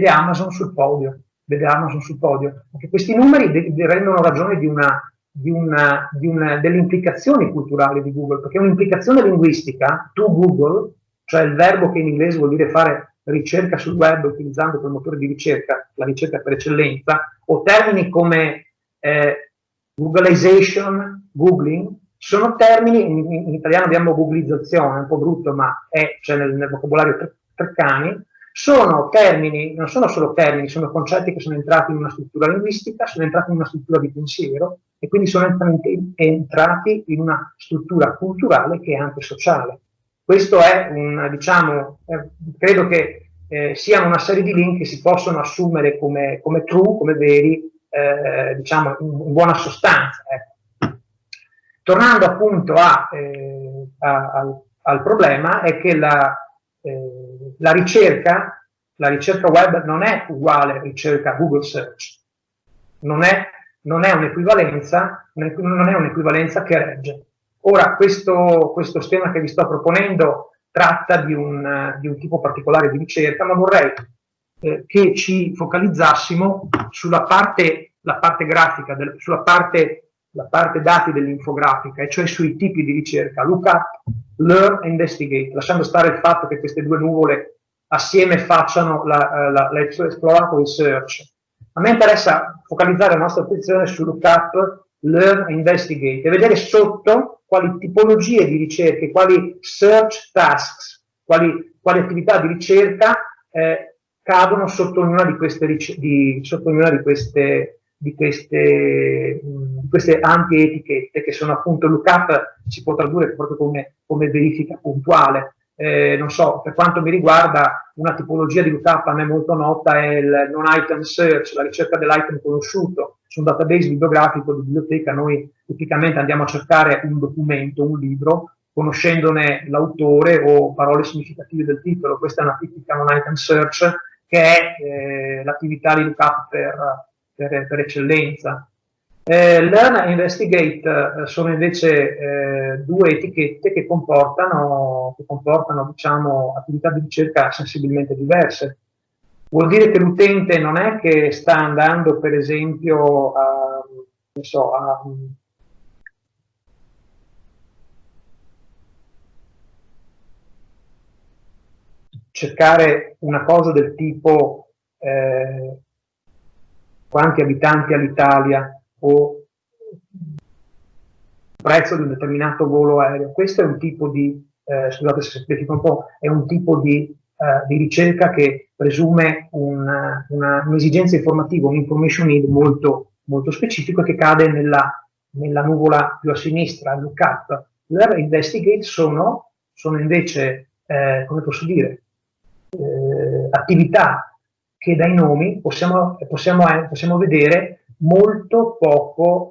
Amazon sul podio. Perché questi numeri rendono ragione delle implicazioni culturali di Google, perché un'implicazione linguistica, to Google, cioè il verbo che in inglese vuol dire fare ricerca sul web utilizzando quel motore di ricerca, la ricerca per eccellenza, o termini come Googleization, Googling, sono termini, in italiano abbiamo googlizzazione, un po' brutto, ma c'è nel vocabolario Treccani, non sono solo termini, sono concetti che sono entrati in una struttura linguistica, sono entrati in una struttura di pensiero e quindi sono entrati in una struttura culturale che è anche sociale. Questo è credo che siano una serie di link che si possono assumere come true, come veri, in buona sostanza. Tornando appunto al problema, è che la ricerca web non è uguale ricerca Google Search, non è un'equivalenza che regge. Ora, questo schema che vi sto proponendo tratta di un tipo particolare di ricerca, ma vorrei che ci focalizzassimo sulla parte grafica, sulla parte dati dell'infografica, e cioè sui tipi di ricerca, lookup, learn e investigate, lasciando stare il fatto che queste due nuvole assieme facciano l'esploratory search. A me interessa focalizzare la nostra attenzione su lookup, learn e investigate e vedere sotto quali tipologie di ricerche, quali search tasks, quali attività di ricerca cadono sotto ognuna di queste ampie etichette, che sono appunto lookup, si può tradurre proprio come verifica puntuale. Non so, per quanto mi riguarda, una tipologia di lookup a me molto nota è il non-item search, la ricerca dell'item conosciuto. Su un database bibliografico di biblioteca noi tipicamente andiamo a cercare un documento, un libro, conoscendone l'autore o parole significative del titolo. Questa è una tipica non-item search, che è l'attività di lookup per eccellenza. Learn e Investigate sono invece due etichette che comportano diciamo, attività di ricerca sensibilmente diverse. Vuol dire che l'utente non è che sta andando, per esempio, a cercare una cosa del tipo quanti abitanti ha l'Italia o prezzo di un determinato volo aereo. Questo è un tipo di, scusate se semplifico un po', è un tipo di ricerca che presume un'esigenza informativa, un information need molto, molto specifico, che cade nella nuvola più a sinistra, il lookup. Learn e Investigate sono invece, come posso dire, attività che dai nomi possiamo vedere molto poco,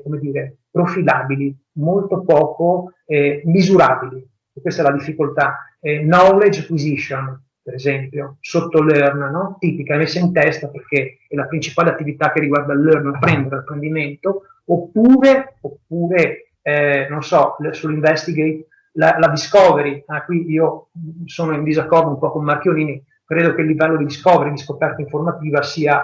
come dire, profilabili, molto poco misurabili. E questa è la difficoltà. Knowledge acquisition, per esempio, sotto learn, no? Tipica, messa in testa perché è la principale attività che riguarda il learn, apprendere, l'apprendimento, oppure non so, sull'investigate, la discovery. Qui io sono in disaccordo un po' con Marchiolini, credo che il livello di discovery, di scoperta informativa sia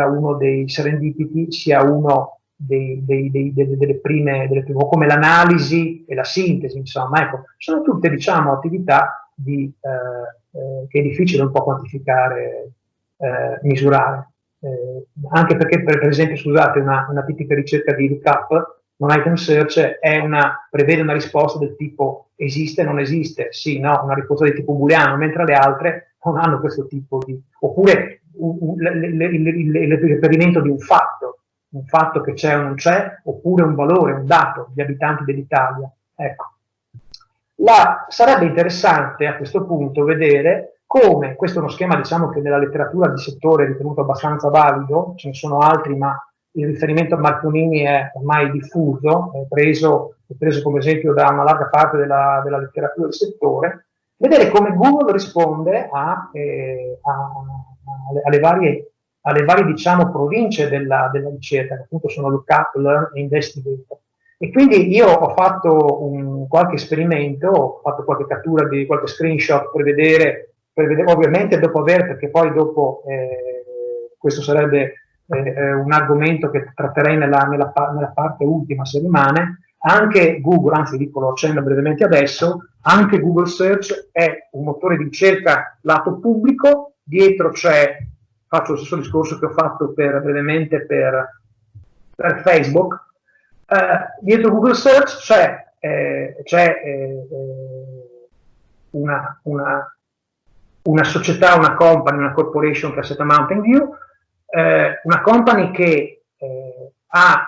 uno dei serendipiti, sia uno delle prime, come l'analisi e la sintesi, insomma, ecco, sono tutte, diciamo, attività che è difficile un po' quantificare, misurare, anche perché, per esempio, scusate, una tipica ricerca di lookup, non item search, prevede una risposta del tipo esiste, non esiste, sì, no, una risposta di tipo booleano, mentre le altre non hanno questo tipo di, oppure il riferimento di un fatto che c'è o non c'è, oppure un valore, un dato, gli abitanti dell'Italia. Ecco. Sarebbe interessante a questo punto vedere come, questo è uno schema, diciamo, che nella letteratura di settore è ritenuto abbastanza valido, ce ne sono altri, ma il riferimento a Marchiolini è ormai diffuso, è preso come esempio da una larga parte della letteratura del settore, vedere come Google risponde alle varie, diciamo, province della ricerca, che appunto sono lookup, learn e investigate. E quindi io ho fatto qualche esperimento, ho fatto qualche cattura di qualche screenshot per vedere ovviamente perché poi dopo questo sarebbe un argomento che tratterei nella parte ultima, se rimane. Anche Google, anzi dico, lo accenno brevemente adesso, anche Google Search è un motore di ricerca lato pubblico, dietro faccio lo stesso discorso che ho fatto brevemente per Facebook, dietro Google Search c'è una società, una company, una corporation che è stata Mountain View, una company che ha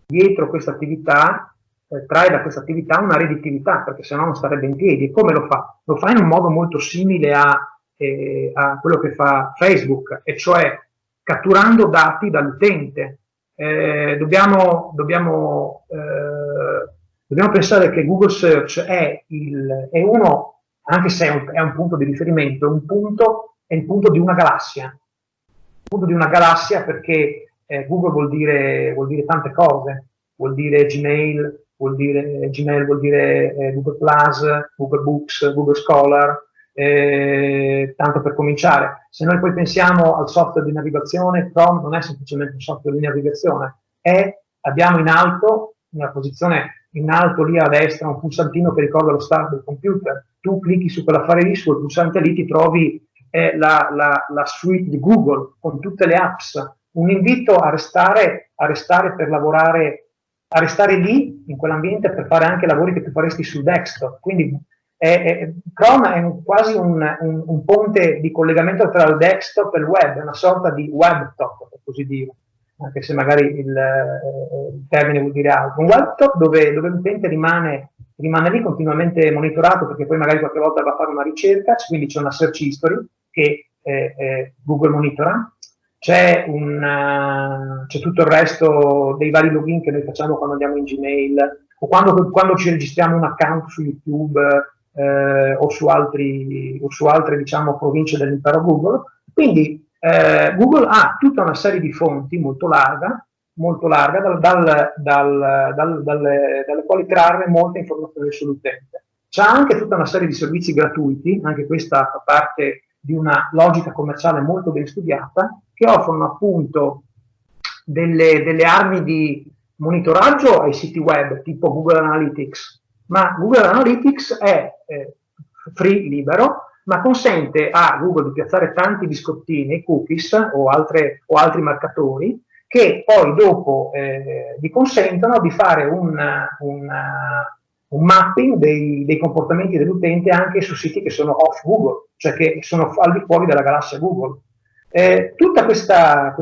dietro questa attività, trae da questa attività una redditività, perché se no non starebbe in piedi. E come lo fa? Lo fa in un modo molto simile a quello che fa Facebook, e cioè catturando dati dall'utente. Dobbiamo pensare che Google Search è uno, anche se è un punto di riferimento, è il punto di una galassia. Il punto di una galassia perché Google vuol dire tante cose, vuol dire Gmail, vuol dire Google Plus, Google Books, Google Scholar, tanto per cominciare. Se noi poi pensiamo al software di navigazione, Chrome non è semplicemente un software di navigazione, abbiamo in alto, nella posizione in alto lì a destra, un pulsantino che ricorda lo start del computer. Tu clicchi su quell'affare lì, sul pulsante lì ti trovi la suite di Google con tutte le apps. Un invito a restare per lavorare, a restare lì in quell'ambiente per fare anche lavori che tu faresti sul desktop. Quindi Chrome è quasi un ponte di collegamento tra il desktop e il web, è una sorta di webtop, per così dire, anche se magari il termine vuol dire altro. Un webtop dove l'utente rimane lì continuamente monitorato, perché poi magari qualche volta va a fare una ricerca, quindi c'è una search history che Google monitora, c'è tutto il resto dei vari login che noi facciamo quando andiamo in Gmail, o quando ci registriamo un account su YouTube, o su altre, diciamo, province dell'impero Google. Quindi Google ha tutta una serie di fonti molto larga dalle quali trarre molte informazioni sull'utente. C'ha anche tutta una serie di servizi gratuiti, anche questa fa parte di una logica commerciale molto ben studiata, che offrono appunto delle armi di monitoraggio ai siti web tipo Google Analytics. Ma Google Analytics è free, libero, ma consente a Google di piazzare tanti biscottini, cookies o altri marcatori, che poi dopo gli consentono di fare un mapping dei comportamenti dell'utente anche su siti che sono off Google, cioè che sono al di fuori della galassia Google. Tutta questa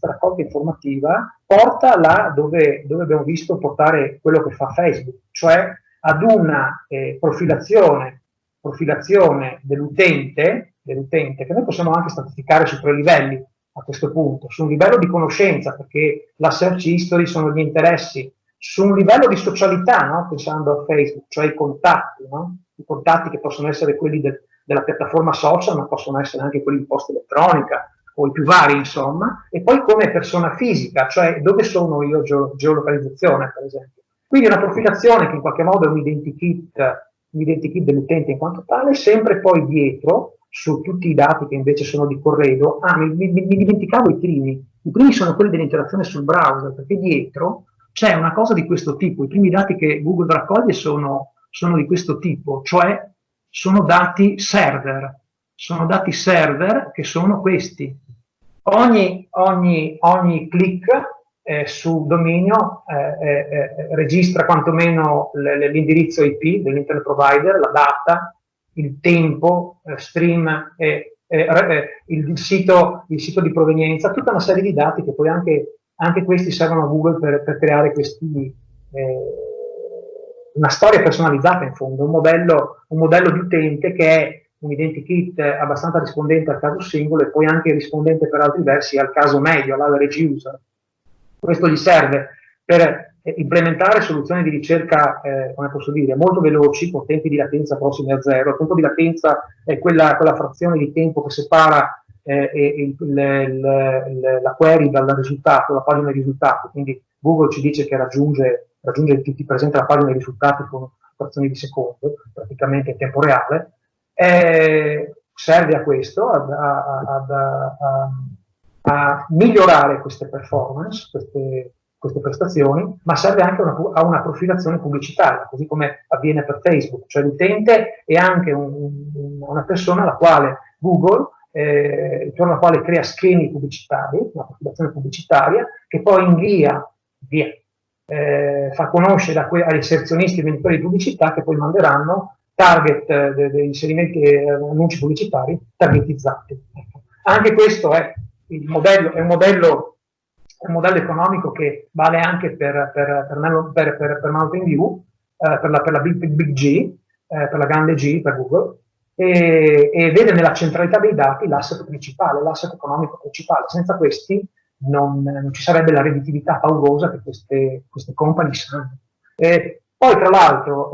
raccolta informativa porta là dove abbiamo visto portare quello che fa Facebook, cioè ad una profilazione dell'utente, che noi possiamo anche stratificare su 3 livelli a questo punto: su un livello di conoscenza, perché la search history sono gli interessi; su un livello di socialità, no? Pensando a Facebook, cioè i contatti, no? i contatti che possono essere quelli della piattaforma social, ma possono essere anche quelli di posta elettronica, o i più vari, insomma, e poi come persona fisica, cioè dove sono io, geolocalizzazione, per esempio. Quindi una profilazione che in qualche modo è un identikit dell'utente in quanto tale, sempre poi dietro, su tutti i dati che invece sono di corredo, mi dimenticavo i primi sono quelli dell'interazione sul browser, perché dietro c'è una cosa di questo tipo, i primi dati che Google raccoglie sono di questo tipo, cioè sono dati server che sono questi. Ogni click su dominio registra quantomeno l'indirizzo IP dell'internet provider, la data, il tempo, stream, il sito di provenienza, tutta una serie di dati che poi anche questi servono a Google per creare una storia personalizzata, in fondo, un modello di utente che è un identikit abbastanza rispondente al caso singolo e poi anche rispondente per altri versi al caso medio, all'average user. Questo gli serve per implementare soluzioni di ricerca, come posso dire, molto veloci, con tempi di latenza prossimi a zero. Il tempo di latenza è quella frazione di tempo che separa la query dal risultato, la pagina di risultati. Quindi Google ci dice che ti presenta la pagina dei risultati con frazioni di secondo, praticamente in tempo reale. Serve a questo, a migliorare queste performance, queste prestazioni, ma serve anche a una profilazione pubblicitaria, così come avviene per Facebook, cioè l'utente è anche una persona alla quale Google, intorno alla quale crea schemi pubblicitari, una profilazione pubblicitaria, che poi invia fa conoscere agli inserzionisti e venditori di pubblicità che poi manderanno target degli inserimenti annunci pubblicitari targetizzati. Anche questo è un modello economico che vale anche per Mountain View, per la Big G, per la grande G, per Google, e vede nella centralità dei dati l'asset principale, l'asset economico principale. Senza questi non ci sarebbe la redditività paurosa che queste company sanno. Poi, tra l'altro,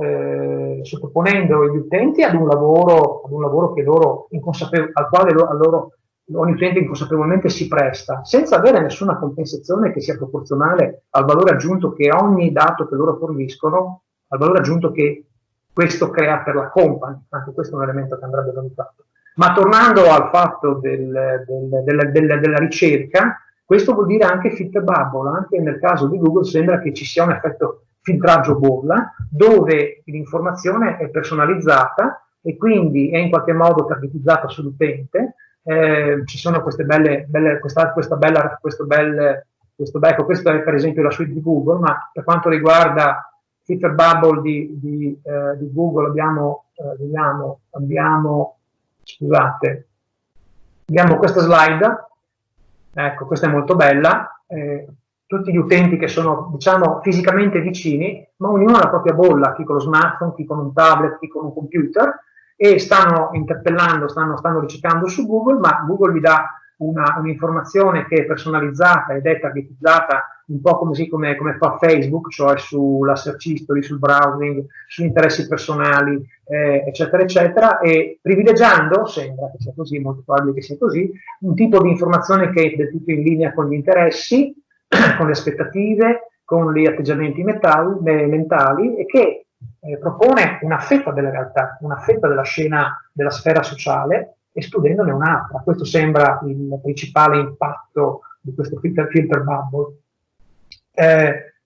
sottoponendo gli utenti ad un lavoro che al quale ogni utente inconsapevolmente si presta, senza avere nessuna compensazione che sia proporzionale al valore aggiunto che ogni dato che loro forniscono, al valore aggiunto che questo crea per la company. Anche questo è un elemento che andrebbe valutato. Ma tornando al fatto della ricerca, questo vuol dire anche filter bubble. Anche nel caso di Google sembra che ci sia un effetto filtraggio bolla, dove l'informazione è personalizzata e quindi è in qualche modo targetizzata sull'utente. Ci sono questa è per esempio la suite di Google, ma per quanto riguarda filter bubble di Google abbiamo questa slide. Ecco, questa è molto bella. Tutti gli utenti che sono, diciamo, fisicamente vicini, ma ognuno ha la propria bolla, chi con lo smartphone, chi con un tablet, chi con un computer, e stanno interpellando, stanno ricercando su Google, ma Google gli dà un'informazione che è personalizzata ed è targetizzata un po' come fa Facebook, cioè sulla search history, sul browsing, sugli interessi personali, eccetera, eccetera, e privilegiando, sembra che sia così, molto probabile che sia così, un tipo di informazione che è del tutto in linea con gli interessi, con le aspettative, con gli atteggiamenti mentali e che propone una fetta della realtà, una fetta della scena, della sfera sociale, escludendone un'altra. Questo sembra il principale impatto di questo filter bubble.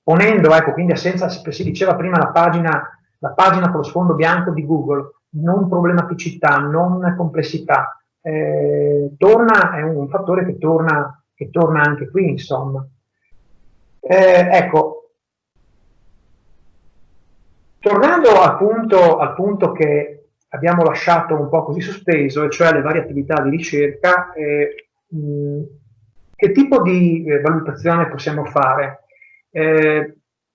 Ponendo, ecco, quindi assenza, si diceva prima la pagina con lo sfondo bianco di Google, non problematicità, non complessità, è un fattore che torna anche qui, insomma. Ecco, tornando al punto che abbiamo lasciato un po' così sospeso, e cioè le varie attività di ricerca, che tipo di valutazione possiamo fare?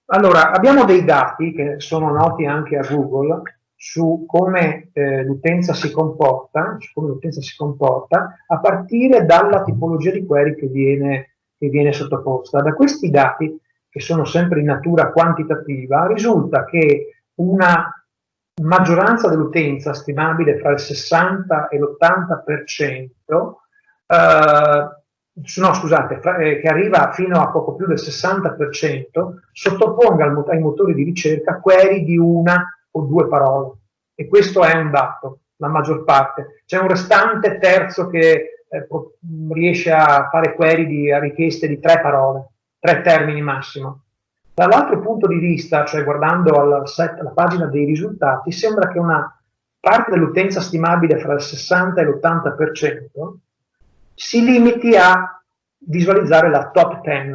Allora, abbiamo dei dati che sono noti anche a Google su come l'utenza si comporta, a partire dalla tipologia di query che viene sottoposta. Da questi dati, che sono sempre di natura quantitativa, risulta che una maggioranza dell'utenza, stimabile fra il 60 e l'80%, no scusate, che arriva fino a poco più del 60%, sottoponga ai motori di ricerca query di una o due parole. E questo è un dato, la maggior parte. C'è un restante terzo che riesce a fare query a richieste di 3 parole, 3 termini massimo. Dall'altro punto di vista, cioè guardando alla pagina dei risultati, sembra che una parte dell'utenza stimabile fra il 60 e l'80% si limiti a visualizzare la top 10.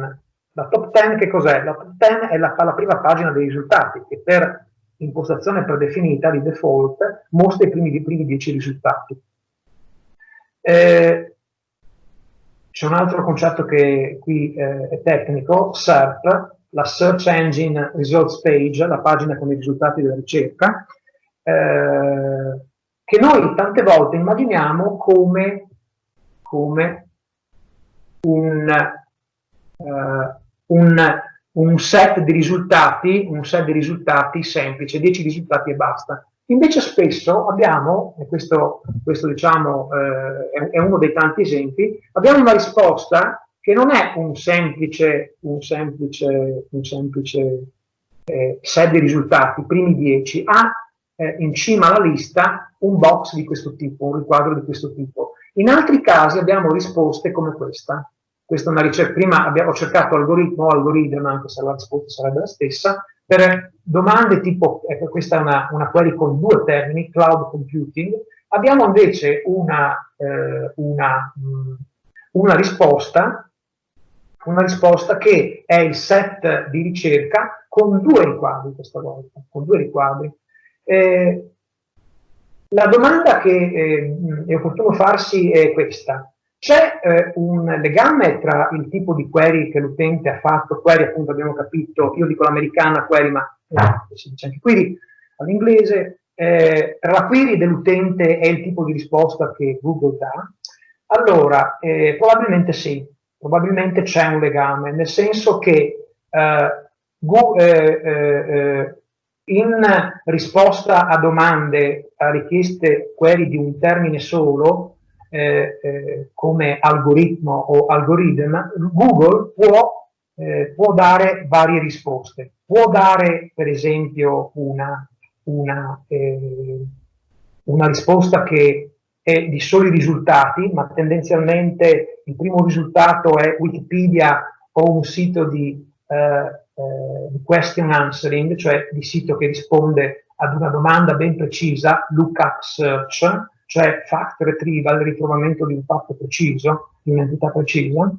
La top 10 che cos'è? La top 10 è la prima pagina dei risultati, che per impostazione predefinita di default mostra i primi 10 risultati. C'è un altro concetto che qui è tecnico, SERP, la Search Engine Results Page, la pagina con i risultati della ricerca, che noi tante volte immaginiamo come un set di risultati semplice, 10 risultati e basta. Invece spesso abbiamo, e questo diciamo è uno dei tanti esempi, abbiamo una risposta che non è un semplice set di risultati, primi 10, ha in cima alla lista un box di questo tipo, un riquadro di questo tipo. In altri casi abbiamo risposte come questa. Questa è una ricerca, prima ho cercato algoritmo o algoritmo, anche se la risposta sarebbe la stessa, per domande tipo, questa è una query con 2 termini, cloud computing. Abbiamo invece una risposta che è il set di ricerca con 2 riquadri questa volta, con 2 riquadri. La domanda che è opportuno farsi è questa. C'è un legame tra il tipo di query che l'utente ha fatto, query appunto abbiamo capito, io dico l'americana query, ma si dice anche query all'inglese, tra la query dell'utente e il tipo di risposta che Google dà? Allora, probabilmente sì, probabilmente c'è un legame, nel senso che in risposta a domande, a richieste query di un termine solo, come algoritmo o algoritmo, Google può dare varie risposte. Può dare, per esempio, una risposta che è di soli risultati, ma tendenzialmente il primo risultato è Wikipedia o un sito di question answering, cioè di sito che risponde ad una domanda ben precisa, lookup search, cioè fact retrieval, il ritrovamento di un fatto preciso, di un'entità precisa,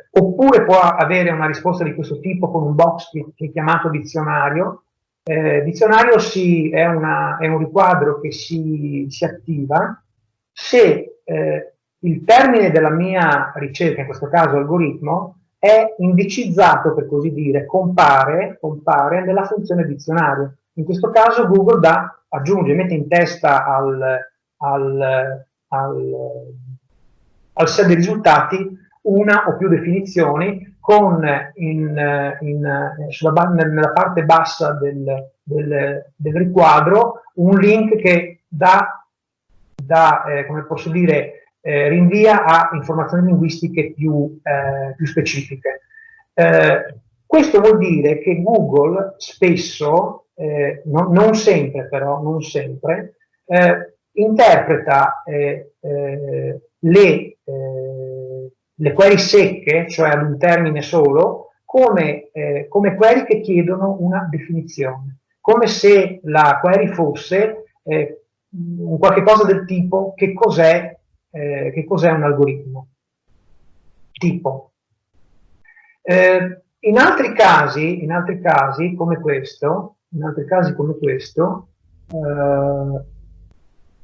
oppure può avere una risposta di questo tipo con un box che è chiamato dizionario. Dizionario è un riquadro che si attiva se il termine della mia ricerca, in questo caso algoritmo, è indicizzato, per così dire, compare nella funzione dizionario. In questo caso Google aggiunge, mette in testa al set di risultati una o più definizioni con nella parte bassa del riquadro un link che come posso dire, rinvia a informazioni linguistiche più specifiche. Questo vuol dire che Google spesso, non sempre però, interpreta le query secche, cioè ad un termine solo, come query che chiedono una definizione, come se la query fosse un qualche cosa del tipo che cos'è un algoritmo. Tipo. In altri casi come questo,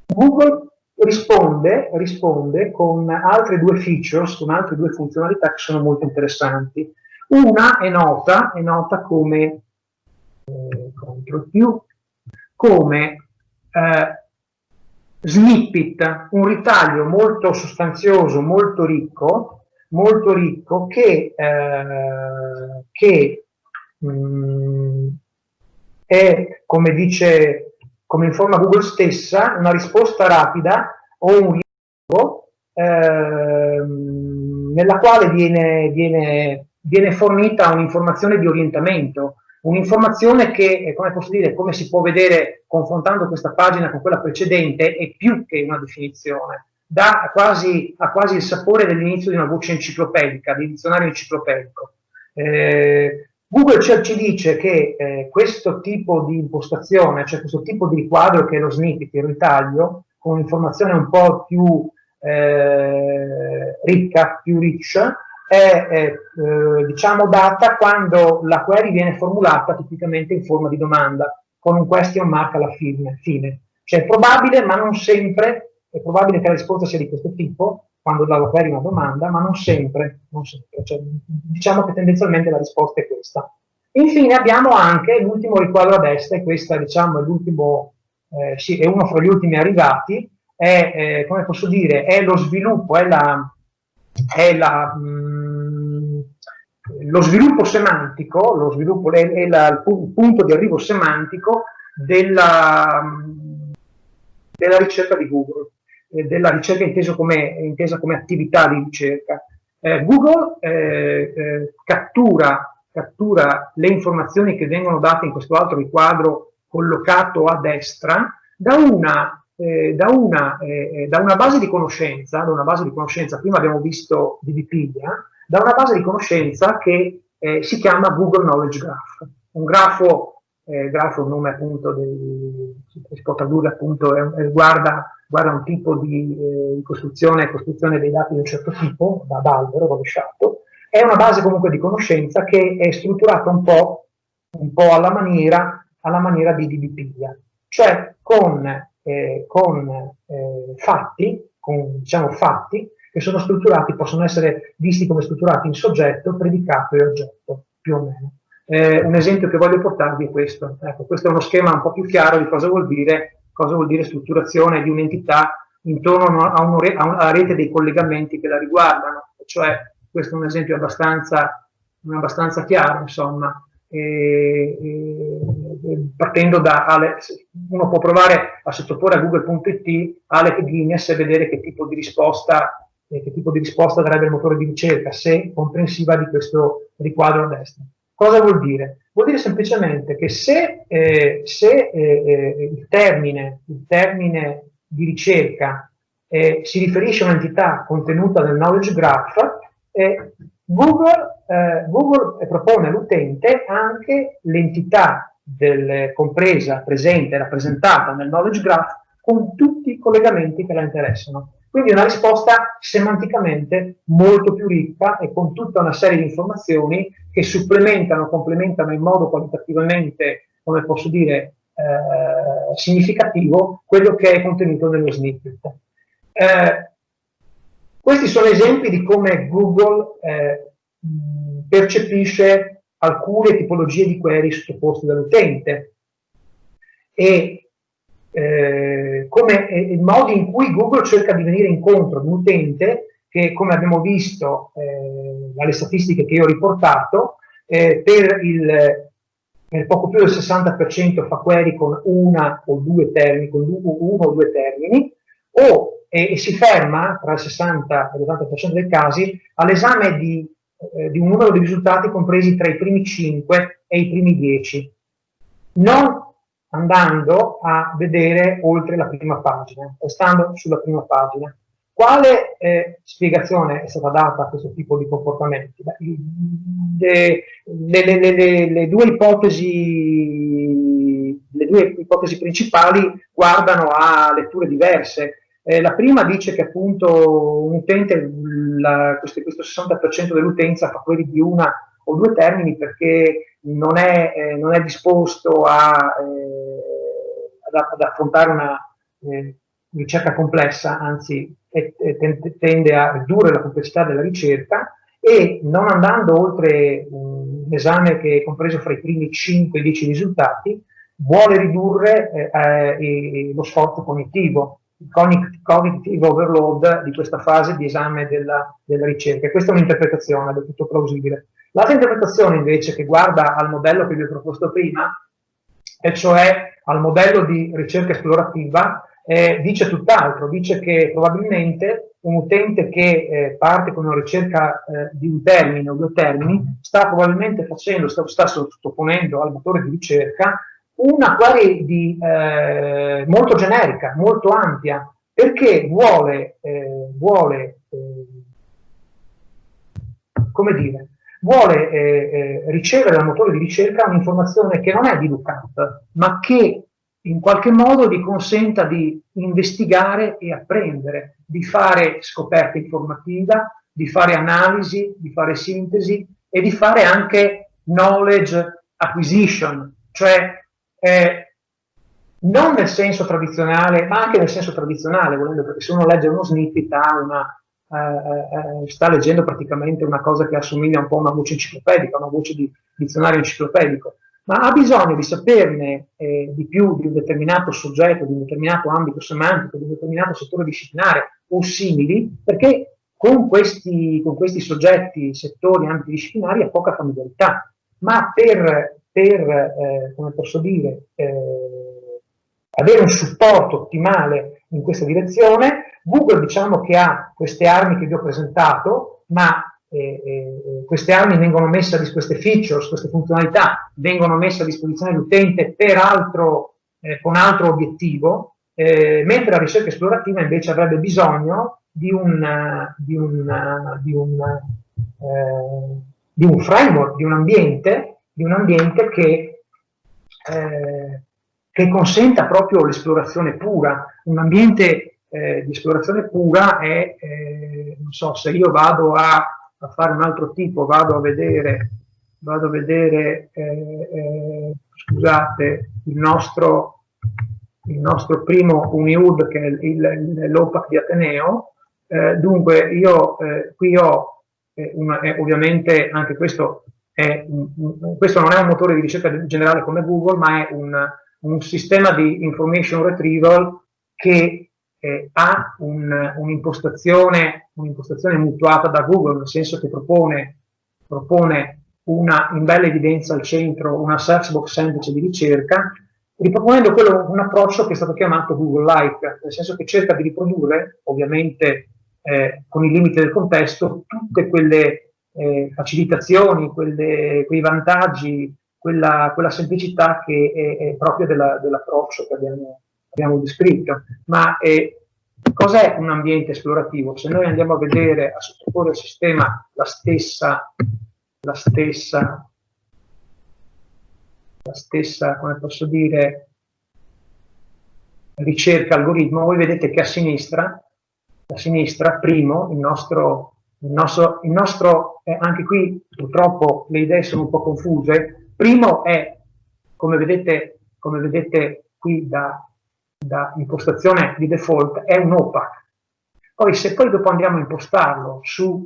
Google risponde con altre 2 features, con altre 2 funzionalità che sono molto interessanti. Una è nota come come snippet, un ritaglio molto sostanzioso, molto ricco che è, come informa Google stessa, una risposta rapida o un rilascio nella quale viene fornita un'informazione di orientamento, un'informazione che, come posso dire, come si può vedere confrontando questa pagina con quella precedente, è più che una definizione, ha quasi il sapore dell'inizio di una voce enciclopedica, di dizionario enciclopedico. Google ci dice che questo tipo di impostazione, cioè questo tipo di riquadro che è lo snippet, il ritaglio, con un'informazione un po' più ricca, più rich, è diciamo data quando la query viene formulata tipicamente in forma di domanda, con un question mark alla fine. Cioè è probabile, ma non sempre, è probabile che la risposta sia di questo tipo, quando la query è una domanda, ma non sempre. Cioè, diciamo che tendenzialmente la risposta è questa. Infine abbiamo anche l'ultimo riquadro a destra, e questo diciamo, è l'ultimo, è uno fra gli ultimi arrivati, come posso dire, è lo sviluppo, lo sviluppo semantico, il punto di arrivo semantico della ricerca di Google, della ricerca intesa come attività di ricerca. Google cattura le informazioni che vengono date in questo altro riquadro collocato a destra da una base di conoscenza, prima abbiamo visto di Wikipedia, da una base di conoscenza che si chiama Google Knowledge Graph. Un grafo, il nome appunto si può tradurre appunto, guarda un tipo di costruzione dei dati di un certo tipo, da albero, rovesciato. È una base comunque di conoscenza che è strutturata un po' alla maniera di Wikipedia, cioè con fatti che sono strutturati, possono essere visti come strutturati in soggetto, predicato e oggetto, più o meno. Un esempio che voglio portarvi è questo. Ecco, questo è uno schema un po' più chiaro di cosa vuol dire strutturazione di un'entità intorno alla rete dei collegamenti che la riguardano. Cioè, questo è un esempio abbastanza chiaro, insomma. Partendo da uno può provare a sottoporre a google.it Alec Guinness e vedere che tipo di risposta darebbe il motore di ricerca, se comprensiva di questo riquadro a destra. Cosa vuol dire? Vuol dire semplicemente che se il termine di ricerca si riferisce a un'entità contenuta nel knowledge graph, Google propone all'utente anche l'entità compresa, presente, rappresentata nel knowledge graph con tutti i collegamenti che la interessano. Quindi una risposta semanticamente molto più ricca e con tutta una serie di informazioni che complementano in modo qualitativamente, come posso dire, significativo quello che è contenuto nello snippet. Questi sono esempi di come Google percepisce alcune tipologie di query sottoposte dall'utente e come i modi in cui Google cerca di venire incontro ad un utente che, come abbiamo visto dalle statistiche che io ho riportato, per poco più del 60% fa query con uno o due termini, e si ferma tra il 60 e l'80% dei casi all'esame di un numero di risultati compresi tra i primi 5 e i primi 10, non andando a vedere oltre la prima pagina, restando sulla prima pagina. Quale spiegazione è stata data a questo tipo di comportamenti? Le due ipotesi principali guardano a letture diverse. La prima dice che appunto un utente, questo 60% dell'utenza fa query di una o due termini perché non è disposto ad affrontare una ricerca complessa, anzi tende a ridurre la complessità della ricerca, e non andando oltre un esame che è compreso fra i primi 5 e 10 risultati, vuole ridurre lo sforzo cognitivo, il cognitive overload di questa fase di esame della ricerca. Questa è un'interpretazione del tutto plausibile. L'altra interpretazione invece, che guarda al modello che vi ho proposto prima, e cioè al modello di ricerca esplorativa, dice tutt'altro, dice che probabilmente un utente che parte con una ricerca di un termine o due termini sta probabilmente sta sottoponendo al motore di ricerca una query molto generica, molto ampia, perché come dire, vuole ricevere dal motore di ricerca un'informazione che non è di lookup, ma che in qualche modo gli consenta di investigare e apprendere, di fare scoperta informativa, di fare analisi, di fare sintesi e di fare anche knowledge acquisition, cioè non nel senso tradizionale, ma anche nel senso tradizionale, volendo, perché se uno legge uno snippet sta leggendo praticamente una cosa che assomiglia un po' a una voce enciclopedica, una voce di dizionario enciclopedico, ma ha bisogno di saperne di più di un determinato soggetto, di un determinato ambito semantico, di un determinato settore disciplinare o simili, perché con questi soggetti, settori, ambiti disciplinari ha poca familiarità, ma per come posso dire, avere un supporto ottimale in questa direzione, Google diciamo che ha queste armi che vi ho presentato, ma queste armi vengono messe a queste features, queste funzionalità vengono messe a disposizione dell'utente con altro obiettivo, mentre la ricerca esplorativa invece avrebbe bisogno di un framework, di un ambiente che consenta proprio l'esplorazione pura. Un ambiente di esplorazione pura è, non so, se io vado a fare un altro tipo, vado a vedere scusate, il nostro primo UniUd, che è l'OPAC di Ateneo. Dunque io qui ho ovviamente anche questo questo non è un motore di ricerca generale come Google, ma è un sistema di information retrieval che ha un'impostazione mutuata da Google, nel senso che propone in bella evidenza al centro una search box semplice di ricerca, riproponendo un approccio che è stato chiamato Google-like, nel senso che cerca di riprodurre, ovviamente con i limiti del contesto, tutte quelle facilitazioni, quei vantaggi, quella semplicità che è propria dell'approccio che abbiamo descritto. Ma cos'è un ambiente esplorativo? Se noi andiamo a vedere, a sottoporre al sistema la stessa, come posso dire, ricerca algoritmo, voi vedete che a sinistra, primo, il nostro anche qui purtroppo le idee sono un po' confuse. Primo è, come vedete qui da impostazione di default, è un OPAC. Poi se poi dopo andiamo a impostarlo su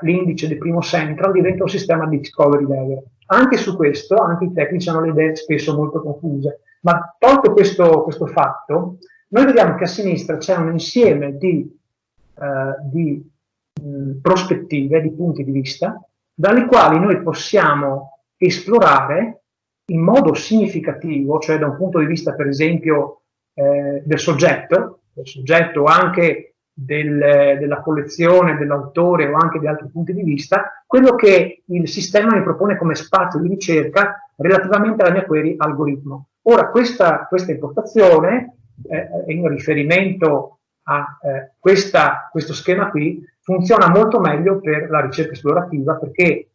l'indice di primo central, diventa un sistema di discovery layer. Anche su questo, anche i tecnici hanno le idee spesso molto confuse, ma tolto questo fatto, noi vediamo che a sinistra c'è un insieme di prospettive, di punti di vista, dalle quali noi possiamo esplorare in modo significativo, cioè da un punto di vista per esempio del soggetto o anche della collezione, dell'autore o anche di altri punti di vista, quello che il sistema mi propone come spazio di ricerca relativamente alla mia query algoritmo. Ora, questa impostazione in riferimento a questo schema qui funziona molto meglio per la ricerca esplorativa, perché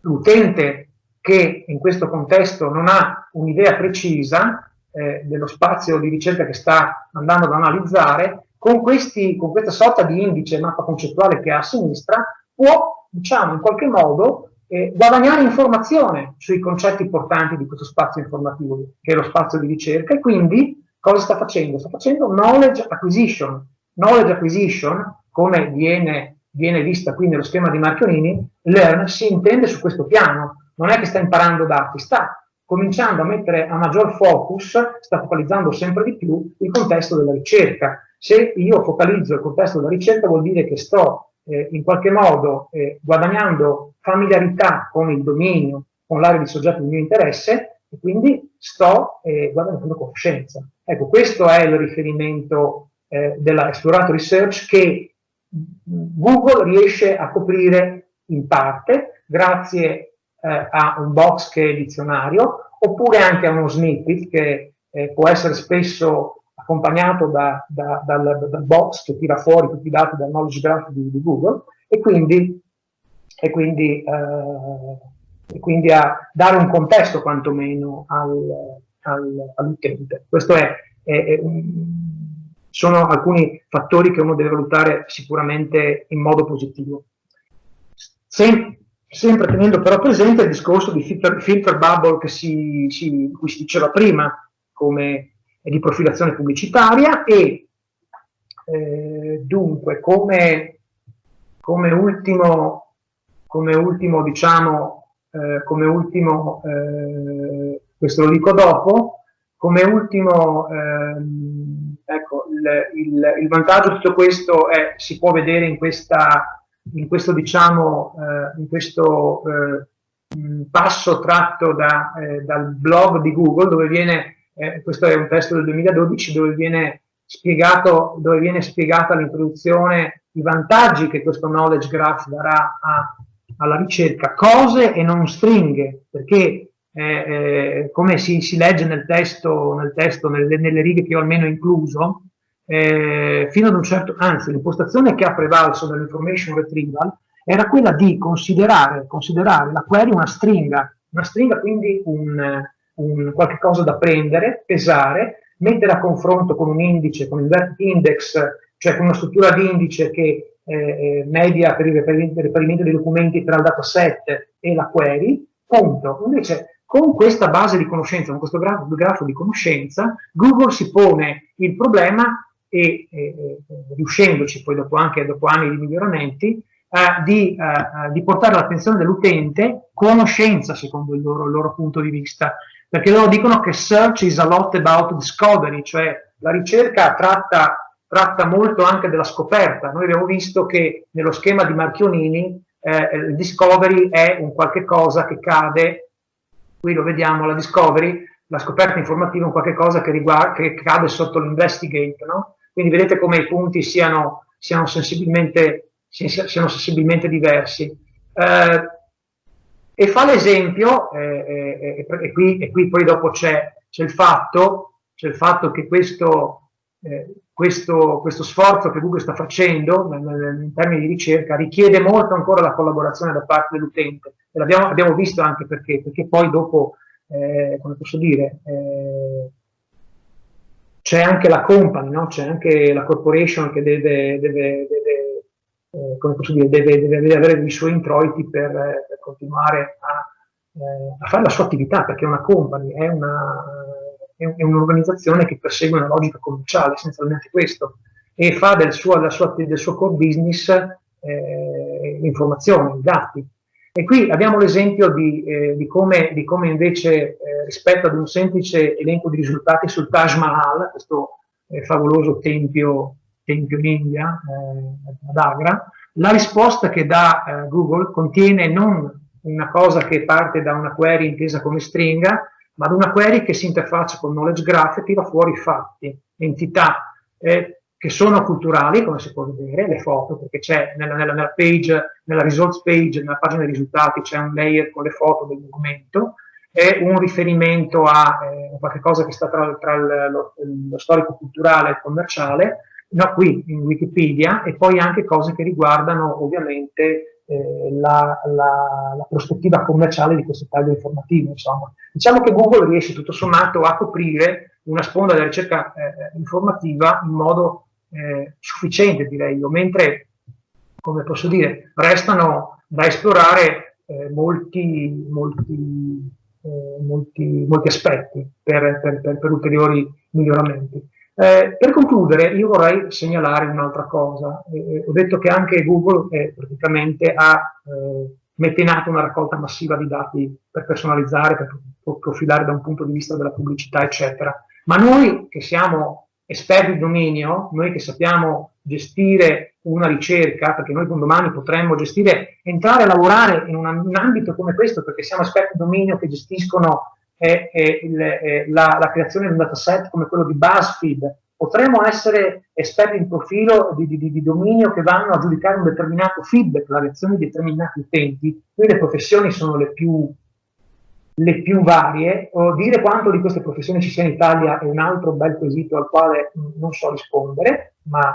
l'utente che in questo contesto non ha un'idea precisa dello spazio di ricerca che sta andando ad analizzare, con questa sorta di indice, mappa concettuale che ha a sinistra, può, diciamo, in qualche modo guadagnare informazione sui concetti importanti di questo spazio informativo, che è lo spazio di ricerca, e quindi cosa sta facendo? Sta facendo knowledge acquisition. Knowledge acquisition, come viene vista qui nello schema di Marchionini, learn si intende su questo piano. Non è che sta imparando dati, sta cominciando a mettere a maggior focus, sta focalizzando sempre di più il contesto della ricerca. Se io focalizzo il contesto della ricerca, vuol dire che sto in qualche modo guadagnando familiarità con il dominio, con l'area di soggetto di mio interesse, e quindi sto guadagnando conoscenza. Ecco, questo è il riferimento della Exploratory Search che Google riesce a coprire in parte grazie a un box che è dizionario, oppure anche a uno snippet che può essere spesso accompagnato dal box che tira fuori tutti i dati dal knowledge graph di Google e quindi a dare un contesto quantomeno all'utente. Questo sono alcuni fattori che uno deve valutare sicuramente in modo positivo. Sempre tenendo però presente il discorso di filter bubble di cui si diceva prima, come di profilazione pubblicitaria e dunque come ultimo diciamo questo lo dico dopo, come ultimo ecco il vantaggio di tutto questo si può vedere in questo passo tratto dal blog di Google, dove viene questo è un testo del 2012 dove viene spiegata l'introduzione, i vantaggi che questo knowledge graph darà alla ricerca, cose e non stringhe, perché come si legge nel testo nelle righe che ho almeno incluso, fino ad un certo, anzi l'impostazione che ha prevalso dall'information retrieval era quella di considerare la query una stringa quindi un qualche cosa da prendere, pesare, mettere a confronto con un indice, con inverted index, cioè con una struttura di indice che media per il reperimento dei documenti tra il dataset e la query, punto. Invece con questa base di conoscenza, con questo grafo di conoscenza, Google si pone il problema e riuscendoci poi dopo anni di miglioramenti, di portare all'attenzione dell'utente conoscenza secondo il loro punto di vista, perché loro dicono che search is a lot about discovery, cioè la ricerca tratta molto anche della scoperta. Noi abbiamo visto che nello schema di Marchionini il discovery è un qualche cosa che cade, qui lo vediamo, la discovery, la scoperta informativa è un qualche cosa che cade sotto l'investigate, no? Quindi vedete come i punti siano sensibilmente diversi. E fa l'esempio, e qui poi dopo c'è il fatto che questo sforzo che Google sta facendo in termini di ricerca richiede molto ancora la collaborazione da parte dell'utente, e l'abbiamo visto anche perché poi dopo, come posso dire, c'è anche la company, no? C'è anche la corporation che deve avere i suoi introiti per continuare a fare la sua attività, perché una company è un'organizzazione che persegue una logica commerciale, essenzialmente questo, e fa del suo core business l'informazione, i dati. E qui abbiamo l'esempio di come invece rispetto ad un semplice elenco di risultati sul Taj Mahal, questo favoloso tempio in India, ad Agra, la risposta che dà Google contiene non una cosa che parte da una query intesa come stringa, ma da una query che si interfaccia con knowledge graph e tira fuori fatti, entità che sono culturali, come si può vedere, le foto, perché c'è nella results page, nella pagina dei risultati, c'è un layer con le foto del documento, è un riferimento a qualche cosa che sta tra lo storico culturale e il commerciale, no, qui in Wikipedia, e poi anche cose che riguardano ovviamente la prospettiva commerciale di questo taglio informativo. Insomma, diciamo che Google riesce tutto sommato a coprire una sponda della ricerca informativa in modo sufficiente, direi io, mentre, come posso dire, restano da esplorare molti aspetti per ulteriori miglioramenti. Per concludere, io vorrei segnalare un'altra cosa. Ho detto che anche Google praticamente mette in atto una raccolta massiva di dati per personalizzare, per profilare da un punto di vista della pubblicità, eccetera. Ma noi che siamo esperti di dominio, noi che sappiamo gestire una ricerca, perché noi un domani potremmo entrare a lavorare in un ambito come questo, perché siamo esperti di dominio che gestiscono la creazione di un dataset come quello di BuzzFeed. Potremmo essere esperti in profilo di dominio che vanno a giudicare un determinato feedback, la reazione di determinati utenti. Qui le professioni sono le più varie. Dire quanto di queste professioni ci sia in Italia è un altro bel quesito al quale non so rispondere, ma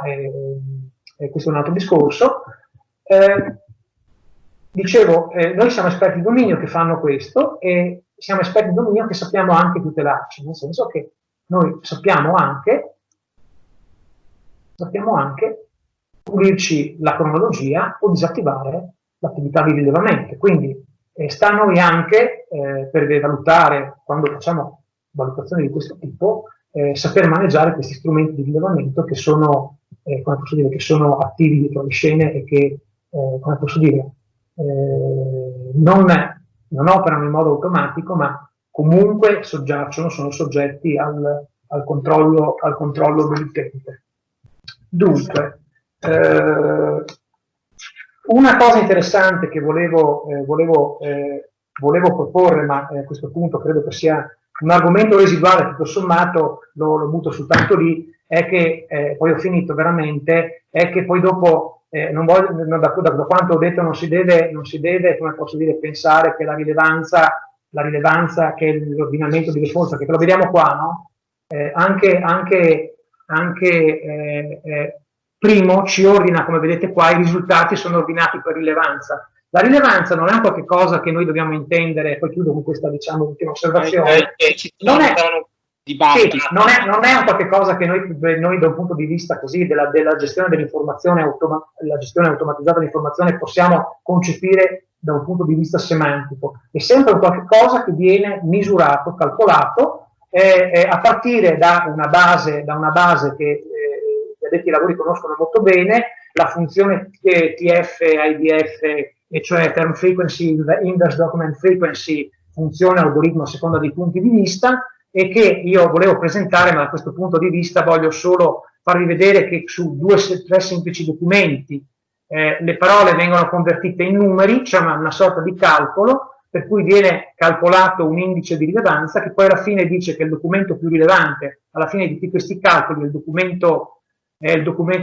questo è un altro discorso. Dicevo, noi siamo esperti di dominio che fanno questo e siamo esperti di dominio che sappiamo anche tutelarci, nel senso che noi sappiamo anche pulirci la cronologia o disattivare l'attività di rilevamento. Quindi sta a noi anche, per valutare, quando facciamo valutazioni di questo tipo, saper maneggiare questi strumenti di rilevamento che sono, come posso dire, che sono attivi dietro le scene e che, come posso dire, non operano in modo automatico, ma comunque soggiacciono, sono soggetti al controllo dell'utente. Dunque, una cosa interessante che volevo proporre, ma a questo punto credo che sia un argomento residuale, tutto sommato lo butto soltanto lì, è che poi ho finito veramente, è che poi dopo da quanto ho detto non si deve, come posso dire, pensare che la rilevanza che l'ordinamento di risposta, che lo vediamo qua, no? Primo ci ordina, come vedete qua, i risultati sono ordinati per rilevanza. La rilevanza non è un qualche cosa che noi dobbiamo intendere, poi chiudo con questa, diciamo, ultima osservazione. Non è un qualche cosa che noi da un punto di vista così della gestione dell'informazione, la gestione automatizzata dell'informazione possiamo concepire da un punto di vista semantico. È sempre un qualche cosa che viene misurato, calcolato, a partire da una base che gli addetti ai lavori conoscono molto bene, la funzione TF, IDF, e cioè Term Frequency, Inverse Document Frequency, funzione algoritmo a seconda dei punti di vista, e che io volevo presentare, ma da questo punto di vista voglio solo farvi vedere che su 2 o 3 semplici documenti le parole vengono convertite in numeri, c'è una sorta di calcolo, per cui viene calcolato un indice di rilevanza che poi alla fine dice che il documento più rilevante, alla fine di tutti questi calcoli, il documento,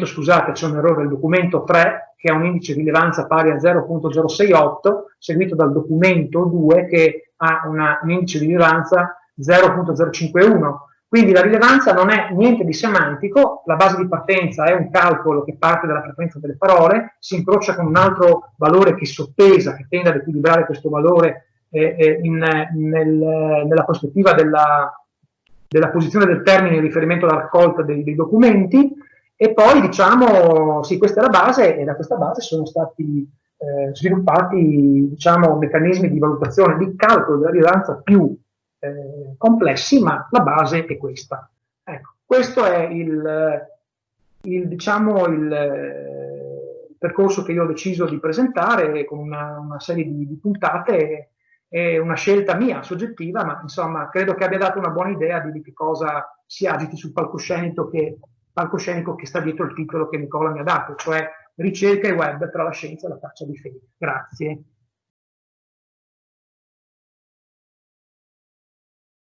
scusate, c'è un errore, il documento 3, che ha un indice di rilevanza pari a 0.068, seguito dal documento 2, che ha un indice di rilevanza 0.051. Quindi la rilevanza non è niente di semantico, la base di partenza è un calcolo che parte dalla frequenza delle parole, si incrocia con un altro valore che soppesa, che tende ad equilibrare questo valore nella prospettiva della posizione del termine in riferimento alla raccolta dei documenti, e poi diciamo, sì, questa è la base, e da questa base sono stati sviluppati, diciamo, meccanismi di valutazione, di calcolo della rilevanza più complessi, ma la base è questa. Ecco, questo è il percorso che io ho deciso di presentare con una serie di puntate. È una scelta mia, soggettiva, ma insomma credo che abbia dato una buona idea di che cosa si agiti sul palcoscenico che sta dietro il titolo che Nicola mi ha dato, cioè ricerca e web tra la scienza e la traccia di fake. Grazie.